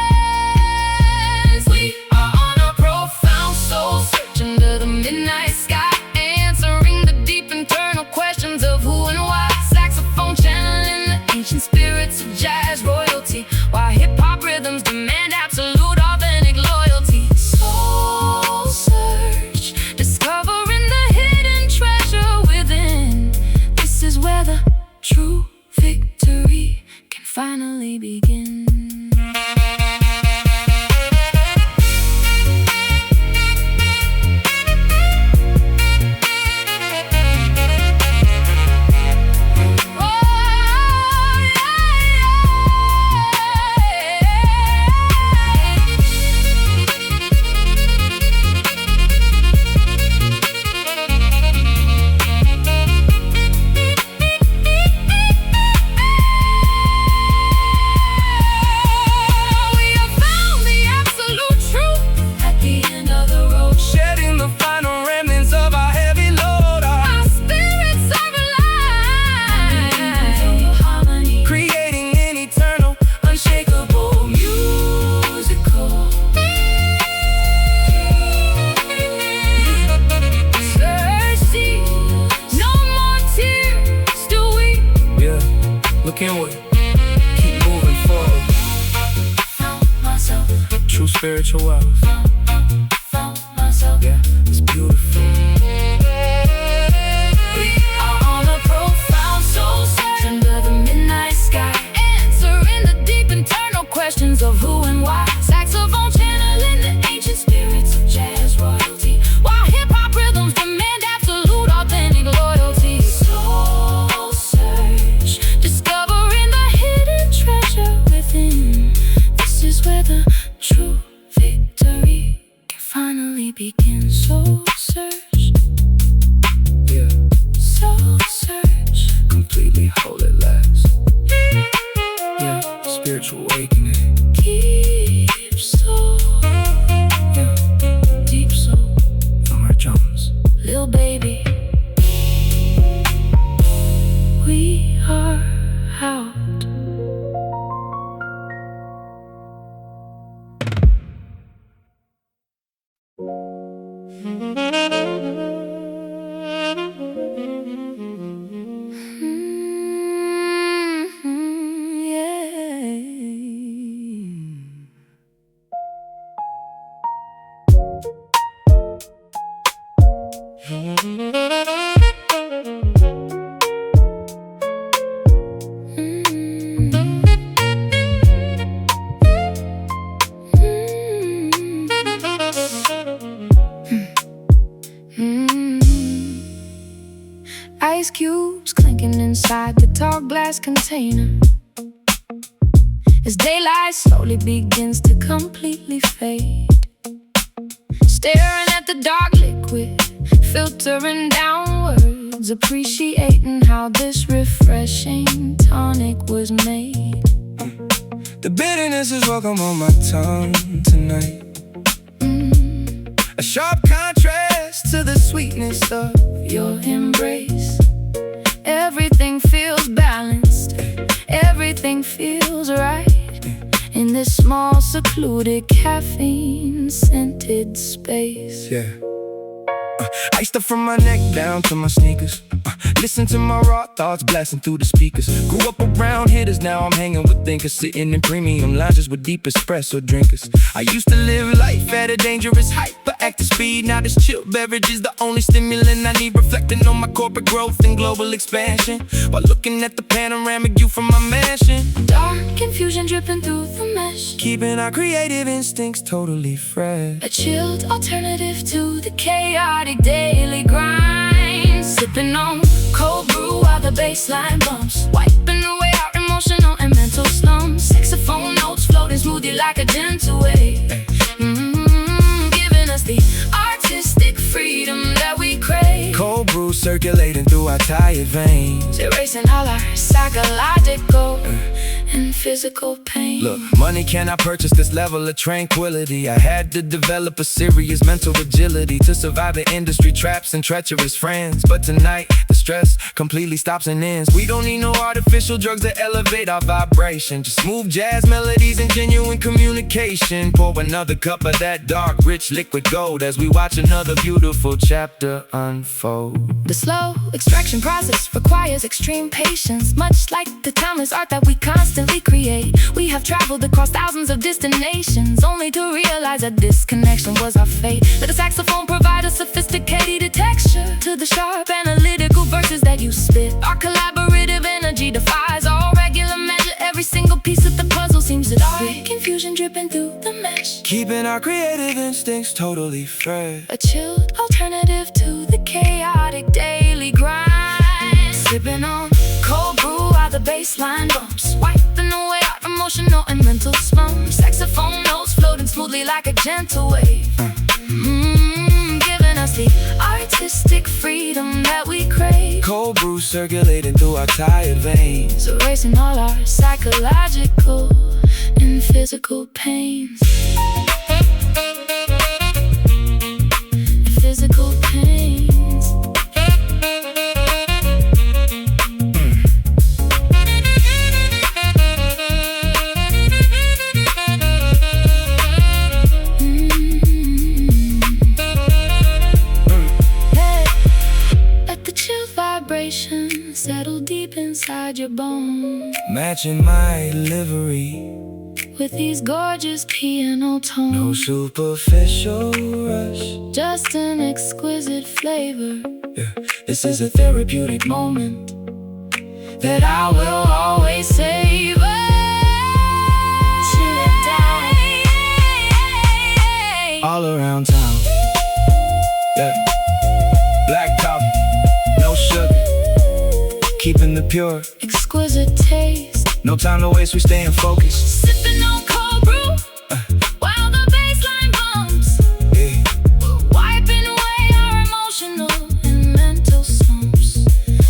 We are on a profound soul search under the midnight sky, answering the deep internal questions of who and why. Saxophone channeling the ancient spirits of jazz royalty, while hip-hop rhythms demand absolute authentic loyalty. Soul search, discovering the hidden treasure within. This is where the true victory can finally begin. Keep moving forward. True spiritual wealth. Yeah, it's beautiful. We are on a profound soul search under the midnight sky, answering the deep internal questions of who and why. Saxophone channeling the ancient spirits of jazz royalty, while hip-hop rhythms demand absolute authentic loyalty. Soul search, discovering the hidden treasure within. This is where the true victory can finally begin. Soul search, yeah, soul search, completely whole at last. Yeah, spiritual awakening. deep soul, Yeah, deep soul. Norah Jones. Lil' baby, we are out. container. As daylight slowly begins to completely fade, staring at the dark liquid, filtering downwards, appreciating how this refreshing tonic was made. The bitterness is welcome on my tongue tonight. A sharp contrast to the sweetness of Your embrace. Everything feels balanced, everything feels right in this small, secluded, caffeine-scented space. Yeah. Iced up from my neck down to my sneakers. Listen to my raw thoughts blasting through the speakers. Grew up around hitters, now I'm hanging with thinkers. Sitting in premium lounges with deep espresso drinkers. I used to live life at a dangerous height, but active speed. Now this chill beverage is the only stimulant I need. Reflecting on my corporate growth and global expansion, while looking at the panoramic view from my mansion. Dark confusion dripping through the mesh, Keeping our creative instincts totally fresh. a chilled alternative to the chaotic daily grind. Sipping on cold brew while the bassline bumps, wiping away our emotional and mental slumps. Saxophone notes floating smoothly like a gentle wave, giving us the artistic freedom that we crave. Cold brew circulating through our tired veins, Erasing all our psychological and physical pain. Look, money cannot purchase this level of tranquility. I had to develop a serious mental agility to survive the industry traps and treacherous friends. But tonight, the stress completely stops and ends. We don't need no artificial drugs to elevate our vibration, just smooth jazz melodies and genuine communication. Pour another cup of that dark, rich liquid gold as we watch another beautiful chapter unfold. The slow extraction process requires extreme patience, much like the timeless art that we constantly create. We have traveled across thousands of destinations, only to realize that this connection was our fate. Let the saxophone provide a sophisticated texture to the sharp analytical verses that you spit. Our collaborative energy defies all regular measure. Every single piece of the puzzle seems to fit. Confusion dripping through the mesh, Keeping our creative instincts totally fresh. a chilled alternative to the chaotic daily grind. Sipping on cold brew while the bassline bumps, wiping away our emotional and mental slumps. Saxophone notes floating smoothly like a gentle wave, giving us the artistic freedom that we crave. Cold brew circulating through our tired veins, Erasing all our psychological and physical pains. Physical pains. Settle deep inside your bones, matching my livery with these gorgeous piano tones. No superficial rush, just an exquisite flavor. yeah. This is a therapeutic moment that I will always savor. Chill it down. All around town, yeah. Black coffee, no sugar, keeping the pure, exquisite taste. no time to waste, we staying focused. Sipping on cold brew while the bassline bumps, Yeah. wiping away our emotional and mental slumps.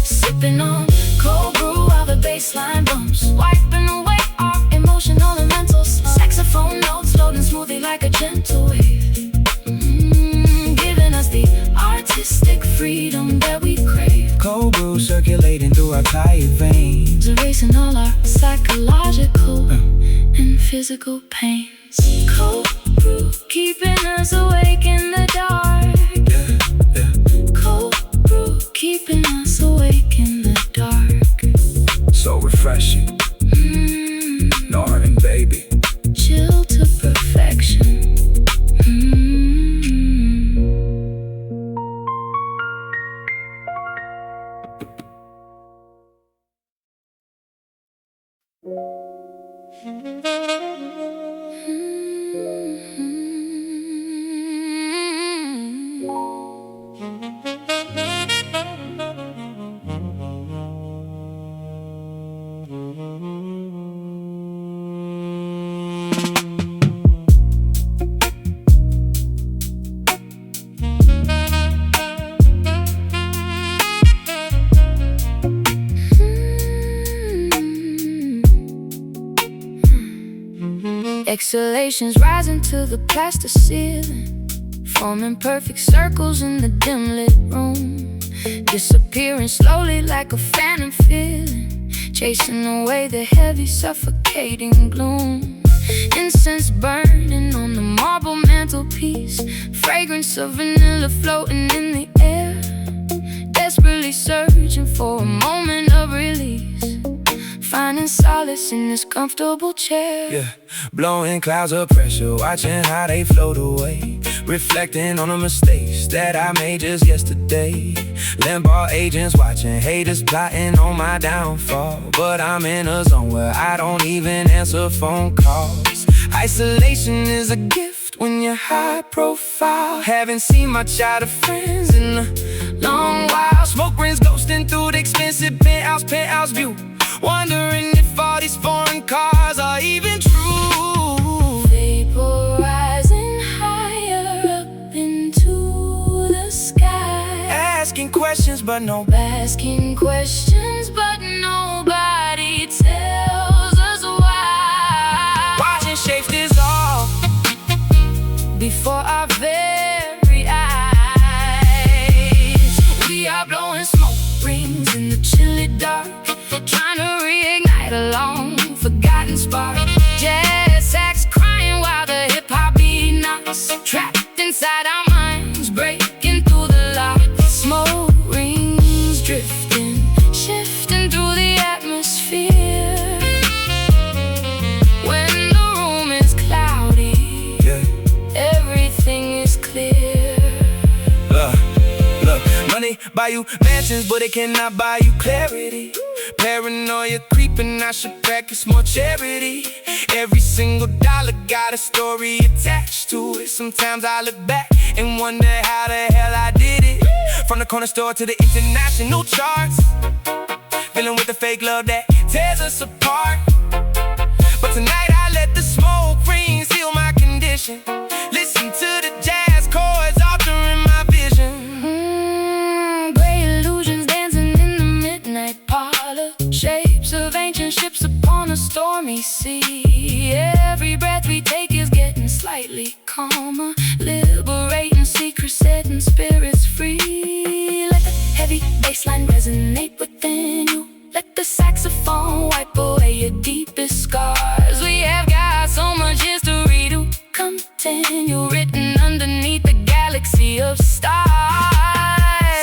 Sipping on cold brew while the bassline bumps, wiping away our emotional and mental slumps. Saxophone notes floating smoothly like a gentle wave, giving us the artistic freedom that we crave. Cold brew circulating through our tired veins, Erasing all our psychological and physical pains. Cold brew keeping us awake in the dark. yeah, yeah. Cold brew keeping us awake in the dark. So refreshing, Norah and baby, Chill to perfection. Exhalations rising to the plaster ceiling, forming perfect circles in the dim lit room, disappearing slowly like a phantom feeling, chasing away the heavy suffocating gloom. Incense burning on the marble mantelpiece, fragrance of vanilla floating in the air, desperately searching for a moment of release, finding solace in this comfortable chair. Yeah, blowing clouds of pressure, watching how they float away, reflecting on the mistakes that I made just yesterday. Limbo agents watching, haters plotting on my downfall, but I'm in a zone where I don't even answer phone calls. Isolation is a gift when you're high profile. Haven't seen my childhood friends in a long while. Smoke rings ghosting through the expensive penthouse view, wondering if all these foreign cars are even true. Vaporizing higher up into the sky, Asking questions but no asking questions but nobody tells us why. Watching shapes dissolve Before our very eyes, we are blowing smoke rings in the chilly dark, trying to reignite a long forgotten spark. Jazz sax crying while the hip-hop beat knocks, trapped inside our minds, breaking through the lock. Smoke rings drifting, shifting through the atmosphere. When the room is cloudy, yeah. everything is clear. Look, money buy you mansions, but it cannot buy you clarity. Paranoia creeping, I should practice more charity. Every single dollar got a story attached to it. Sometimes I look back and wonder how the hell I did it. From the corner store to the international charts, dealing with the fake love that tears us apart. But tonight I let the smoke rings heal my condition. Listen to the jazz chords altering my vision. Gray illusions dancing in the midnight parlor, shapes of ancient ships upon a stormy sea. Every breath we take is getting slightly calmer, liberating secrets, setting spirits free. Let the heavy bassline resonate within you, let the saxophone wipe away your deepest scars. We have got so much history to continue, written underneath the galaxy of stars.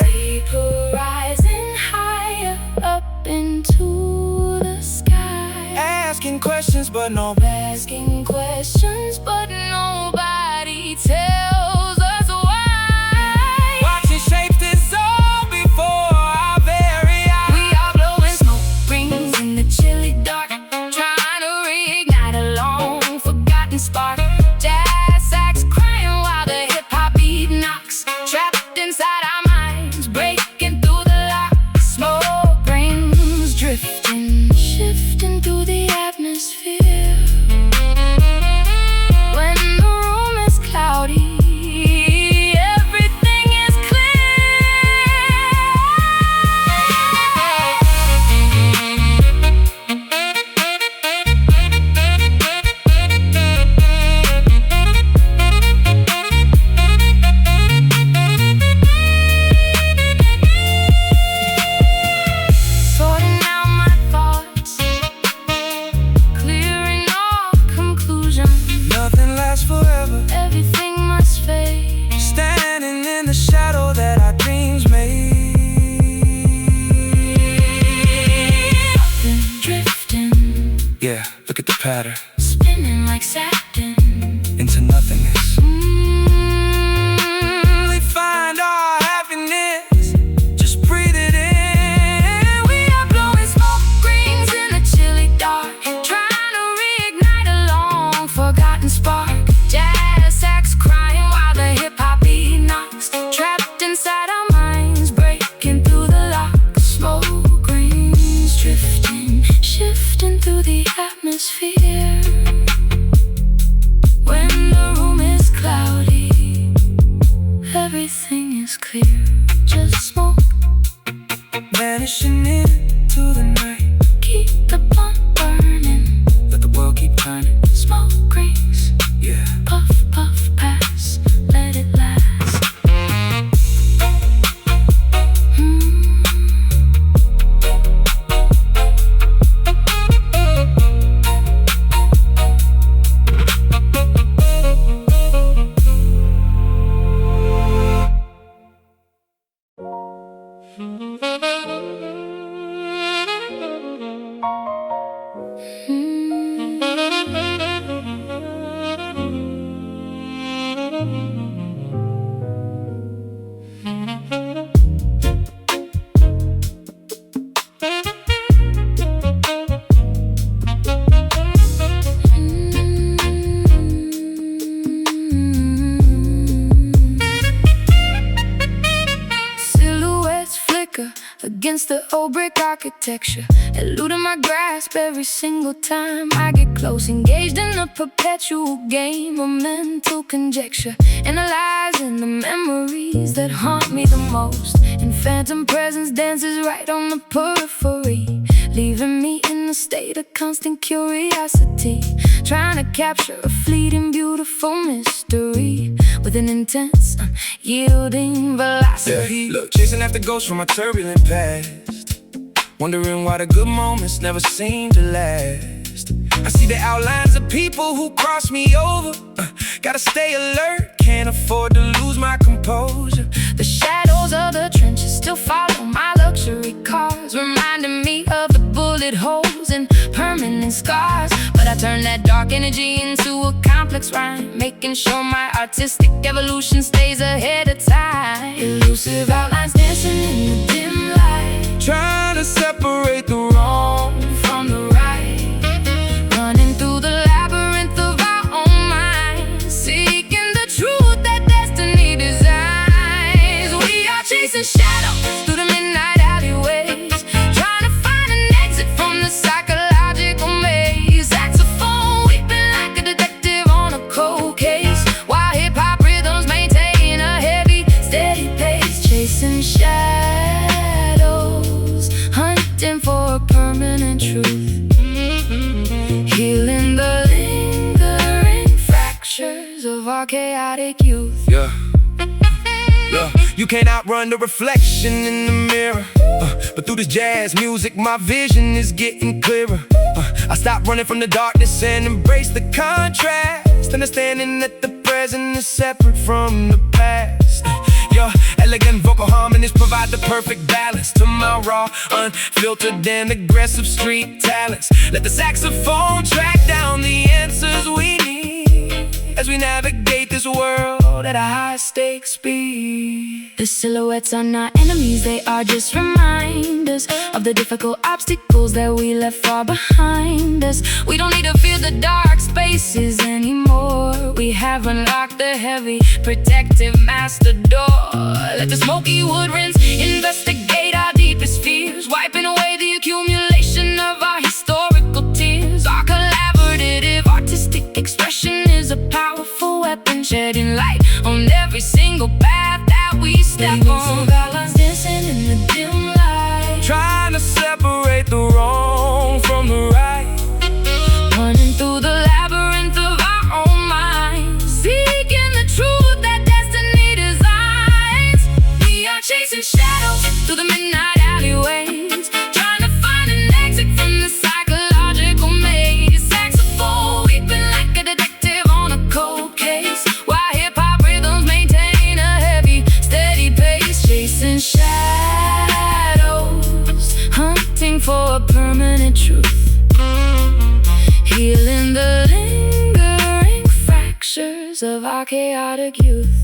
Vaporizing higher up into the sky, Asking questions but no asking questions but nobody tells us why. watching shapes dissolve before our very eyes. We are blowing smoke rings in the chilly dark, trying to reignite a long forgotten spark. Jazz sax crying while the hip-hop beat knocks, trapped inside our minds, breaking through the lock. Smoke rings drifting, shifting through the atmosphere. When the room is cloudy, everything is sorting out my thoughts, clearing all conclusions. Nothing lasts forever, Everything must fade, standing in the shadow that our dreams made. then drifting, Yeah, look at the pattern, spinning like satin. into nothingness. We find our happiness, just breathe it in. We are blowing smoke rings in the chilly dark, trying to reignite a long forgotten spark. Jazz sax crying while the hip-hop beat knocks, trapped inside our minds, breaking through the lock. Smoke rings drifting, shifting through the atmosphere. When the room is cloudy, everything is clear. Just smoke, Vanishing into the night, keep the blunt burning. let the world keep turning. Smoke rings architecture, eluding my grasp every single time I get close. Engaged in a perpetual game of mental conjecture, analyzing the memories that haunt me the most. And phantom presence dances right on the periphery, leaving me in a state of constant curiosity, trying to capture a fleeting, beautiful mystery with an intense, unyielding velocity. Yeah, look, chasing after ghosts from my turbulent past, wondering why the good moments never seem to last. I see the outlines of people who cross me over. Gotta stay alert, can't afford to lose my composure. The shadows of the trenches still follow my luxury cars, reminding me of the bullet holes and permanent scars. But I turn that dark energy into a complex rhyme, making sure my artistic evolution stays ahead of time. Elusive outlines dancing in the dim light, trying to separate the wrong from the right, running through the labyrinth of our own minds, seeking the truth that destiny designs. We are chasing shadows through the midnight alleyways, trying to find an exit from the psychological maze. Saxophone weeping like a detective on a cold case, while hip-hop rhythms maintain a heavy, steady pace. Chasing shadows, hunting for a permanent truth, healing the lingering fractures of our chaotic youth. Yeah. You can't outrun the reflection in the mirror, but through this jazz music my vision is getting clearer. I stop running from the darkness and embrace the contrast, understanding that the present is separate from the past. Your elegant vocal harmonies provide the perfect balance to my raw, unfiltered and aggressive street talents. Let the saxophone track down the answers we need as we navigate this world at a high-stakes speed. The silhouettes are not enemies, they are just reminders of the difficult obstacles that we left far behind us. We don't need to fear the dark spaces anymore. We have unlocked the heavy, protective master door. Let the smoky wood rinse investigate our deepest fears, wiping away the accumulation of our historical tears. Our collaborative artistic expression is a powerful weapon, shedding light on every single path that we step on. Balance dancing in the dim light, trying to separate the wrong from the right, running through the labyrinth of our own minds, seeking the truth that destiny designs. We are chasing shadows through the midnight alleyways, trying to find an exit from the psychological maze. Saxophone weeping like a detective on a cold case, while hip-hop rhythms maintain a heavy, steady pace. Chasing shadows, hunting for a permanent truth, healing the lingering fractures of our chaotic youth.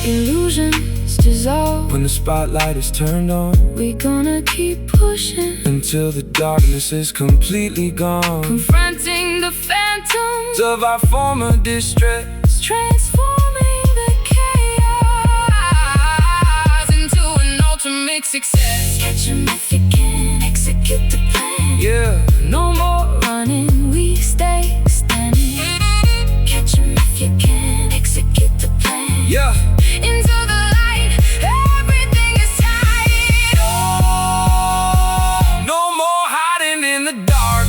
Illusions dissolve when the spotlight is turned on. We gonna keep pushing until the darkness is completely gone, confronting the phantoms of our former distress, transforming the chaos into an ultimate success. Catch 'em if you can, execute the plan. Yeah. No more running, we stay standing. Catch 'em if you can, execute the plan. Yeah. Into the light, everything is tight. Oh, no more hiding in the dark.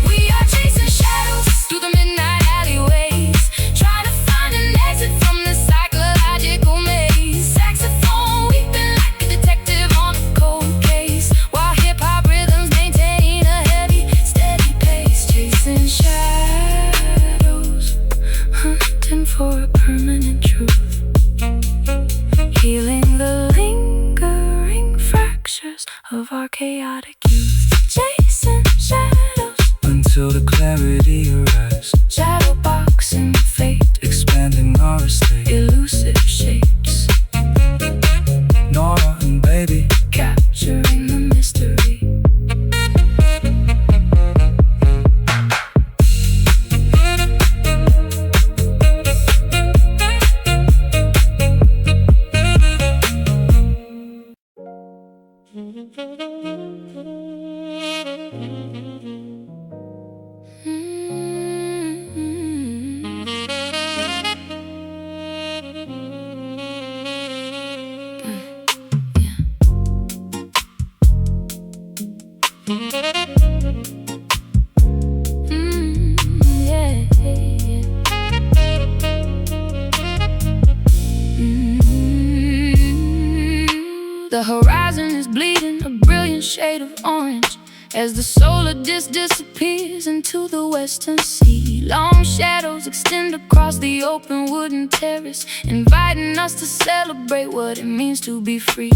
We are chasing shadows through the midnight alleyways, trying to find an exit from the psychological maze. Saxophone weeping like a detective on a cold case, while hip-hop rhythms maintain a heavy, steady pace. Chasing shadows, hunting for a permanent truth, healing the lingering fractures of our clarity arise. Shadow boxing fate, Expanding our estate. elusive shapes, Norah and baby, capturing the mystery. Yeah. The horizon is bleeding a brilliant shade of orange as the solar disk disappears into the western sea. Long shadows extend across the open wooden terrace, inviting us to celebrate what it means to be free.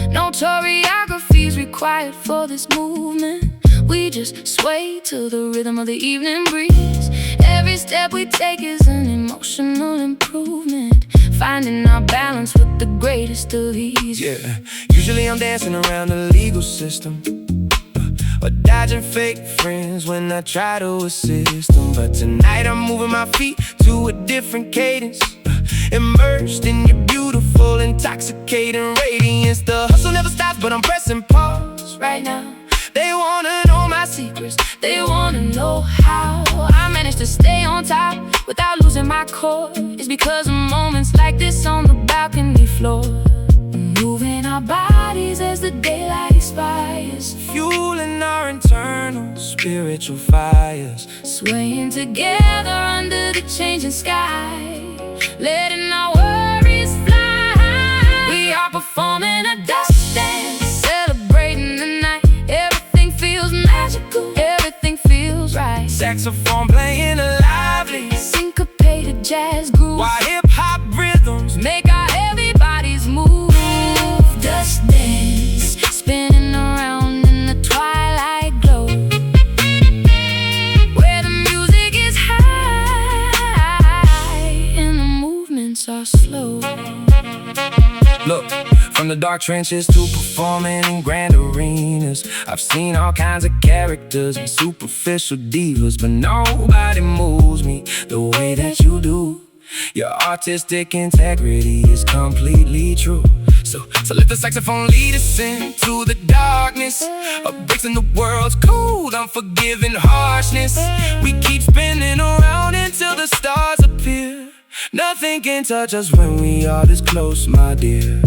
No choreography is required for this movement. We just sway to the rhythm of the evening breeze. Every step we take is an emotional improvement, finding our balance with the greatest of ease. yeah. Usually I'm dancing around the legal system, or dodging fake friends when I try to assist them. But tonight I'm moving my feet to a different cadence, immersed in your beautiful, intoxicating radiance. The hustle never stops, but I'm pressing pause right now. They wanna know my secrets, they wanna know how I managed to stay on top without losing my core. It's because of moments like this on the balcony floor, moving our bodies as the daylight expires, fueling our internal spiritual fires. swaying together under the changing sky, letting our worries fly high. We are performing a dust dance, celebrating the night. Everything feels magical, everything feels right. Saxophone playing a lively, Syncopated jazz groove, while hip-hop rhythms make our heavy bodies move. Dust dance, spinning around in the twilight glow, where the music is high and the movements are slow. Look, from the dark trenches to performing in grand arenas, I've seen all kinds of characters and superficial divas, but nobody moves me the way that you do. Your artistic integrity is completely true. So let the saxophone lead us into the darkness, breaking the world's cold, unforgiving harshness. We keep spinning around until the stars appear. Nothing can touch us when we are this close, my dear.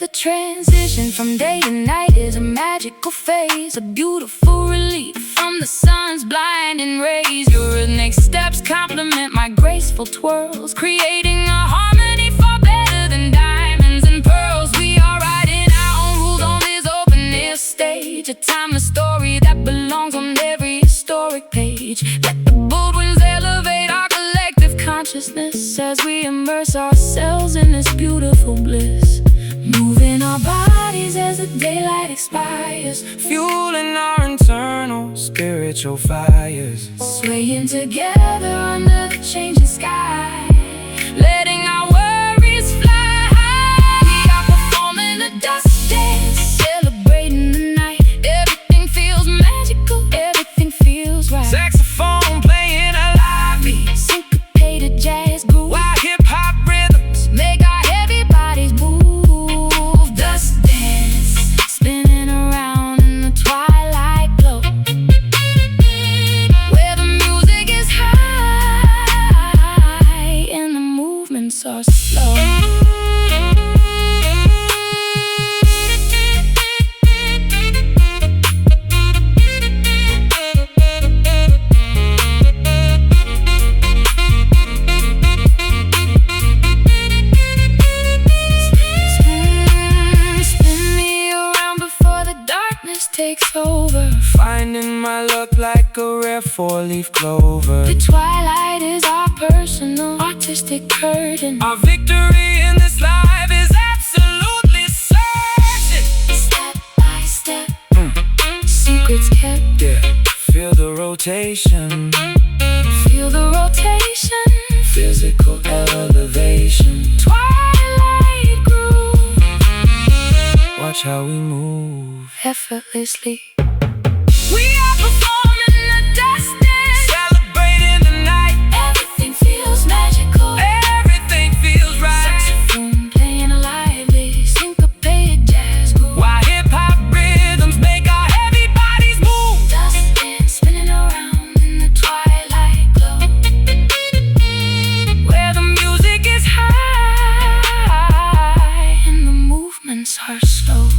The transition from day to night is a magical phase, a beautiful relief from the sun's blinding rays. Your rhythmic steps complement my graceful twirls, creating a harmony far better than diamonds and pearls. We are writing our own rules on this open-air stage, a timeless story that belongs on every historic page. Let the bold winds elevate our collective consciousness as we immerse ourselves in this beautiful bliss, moving our bodies as the daylight expires, Fueling our internal spiritual fires. swaying together under the changing sky, letting our worries fly high. We are performing a dust dance, celebrating the night. Everything feels magical, everything feels right. Saxophone playing a lively, Syncopated jazz groove, while hip-hop rhythms make our heavy bodies move. Dust dance, spinning around in the twilight glow, where the music is high and the movements are slow. Spin me around before the darkness takes over. finding my luck like a rare four-leaf clover. The twilight is our personal artistic curtain. Our victory in this life is absolutely certain. Step by step, secrets kept, Yeah, Feel the rotation. Feel the rotation. Physical elevation. Twilight groove. Watch how we move effortlessly. We are performing the destiny. Celebrating the night. Everything feels magical. Everything feels right. Saxophone playing a lively syncopated jazz groove. While hip-hop rhythms make our heavy bodies move. Dusting, spinning around in the twilight glow. Where the music is high and the movements are slow.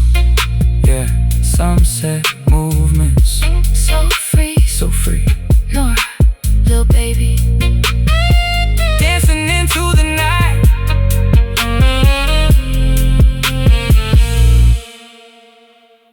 Yeah, sunset movements. So free, So free.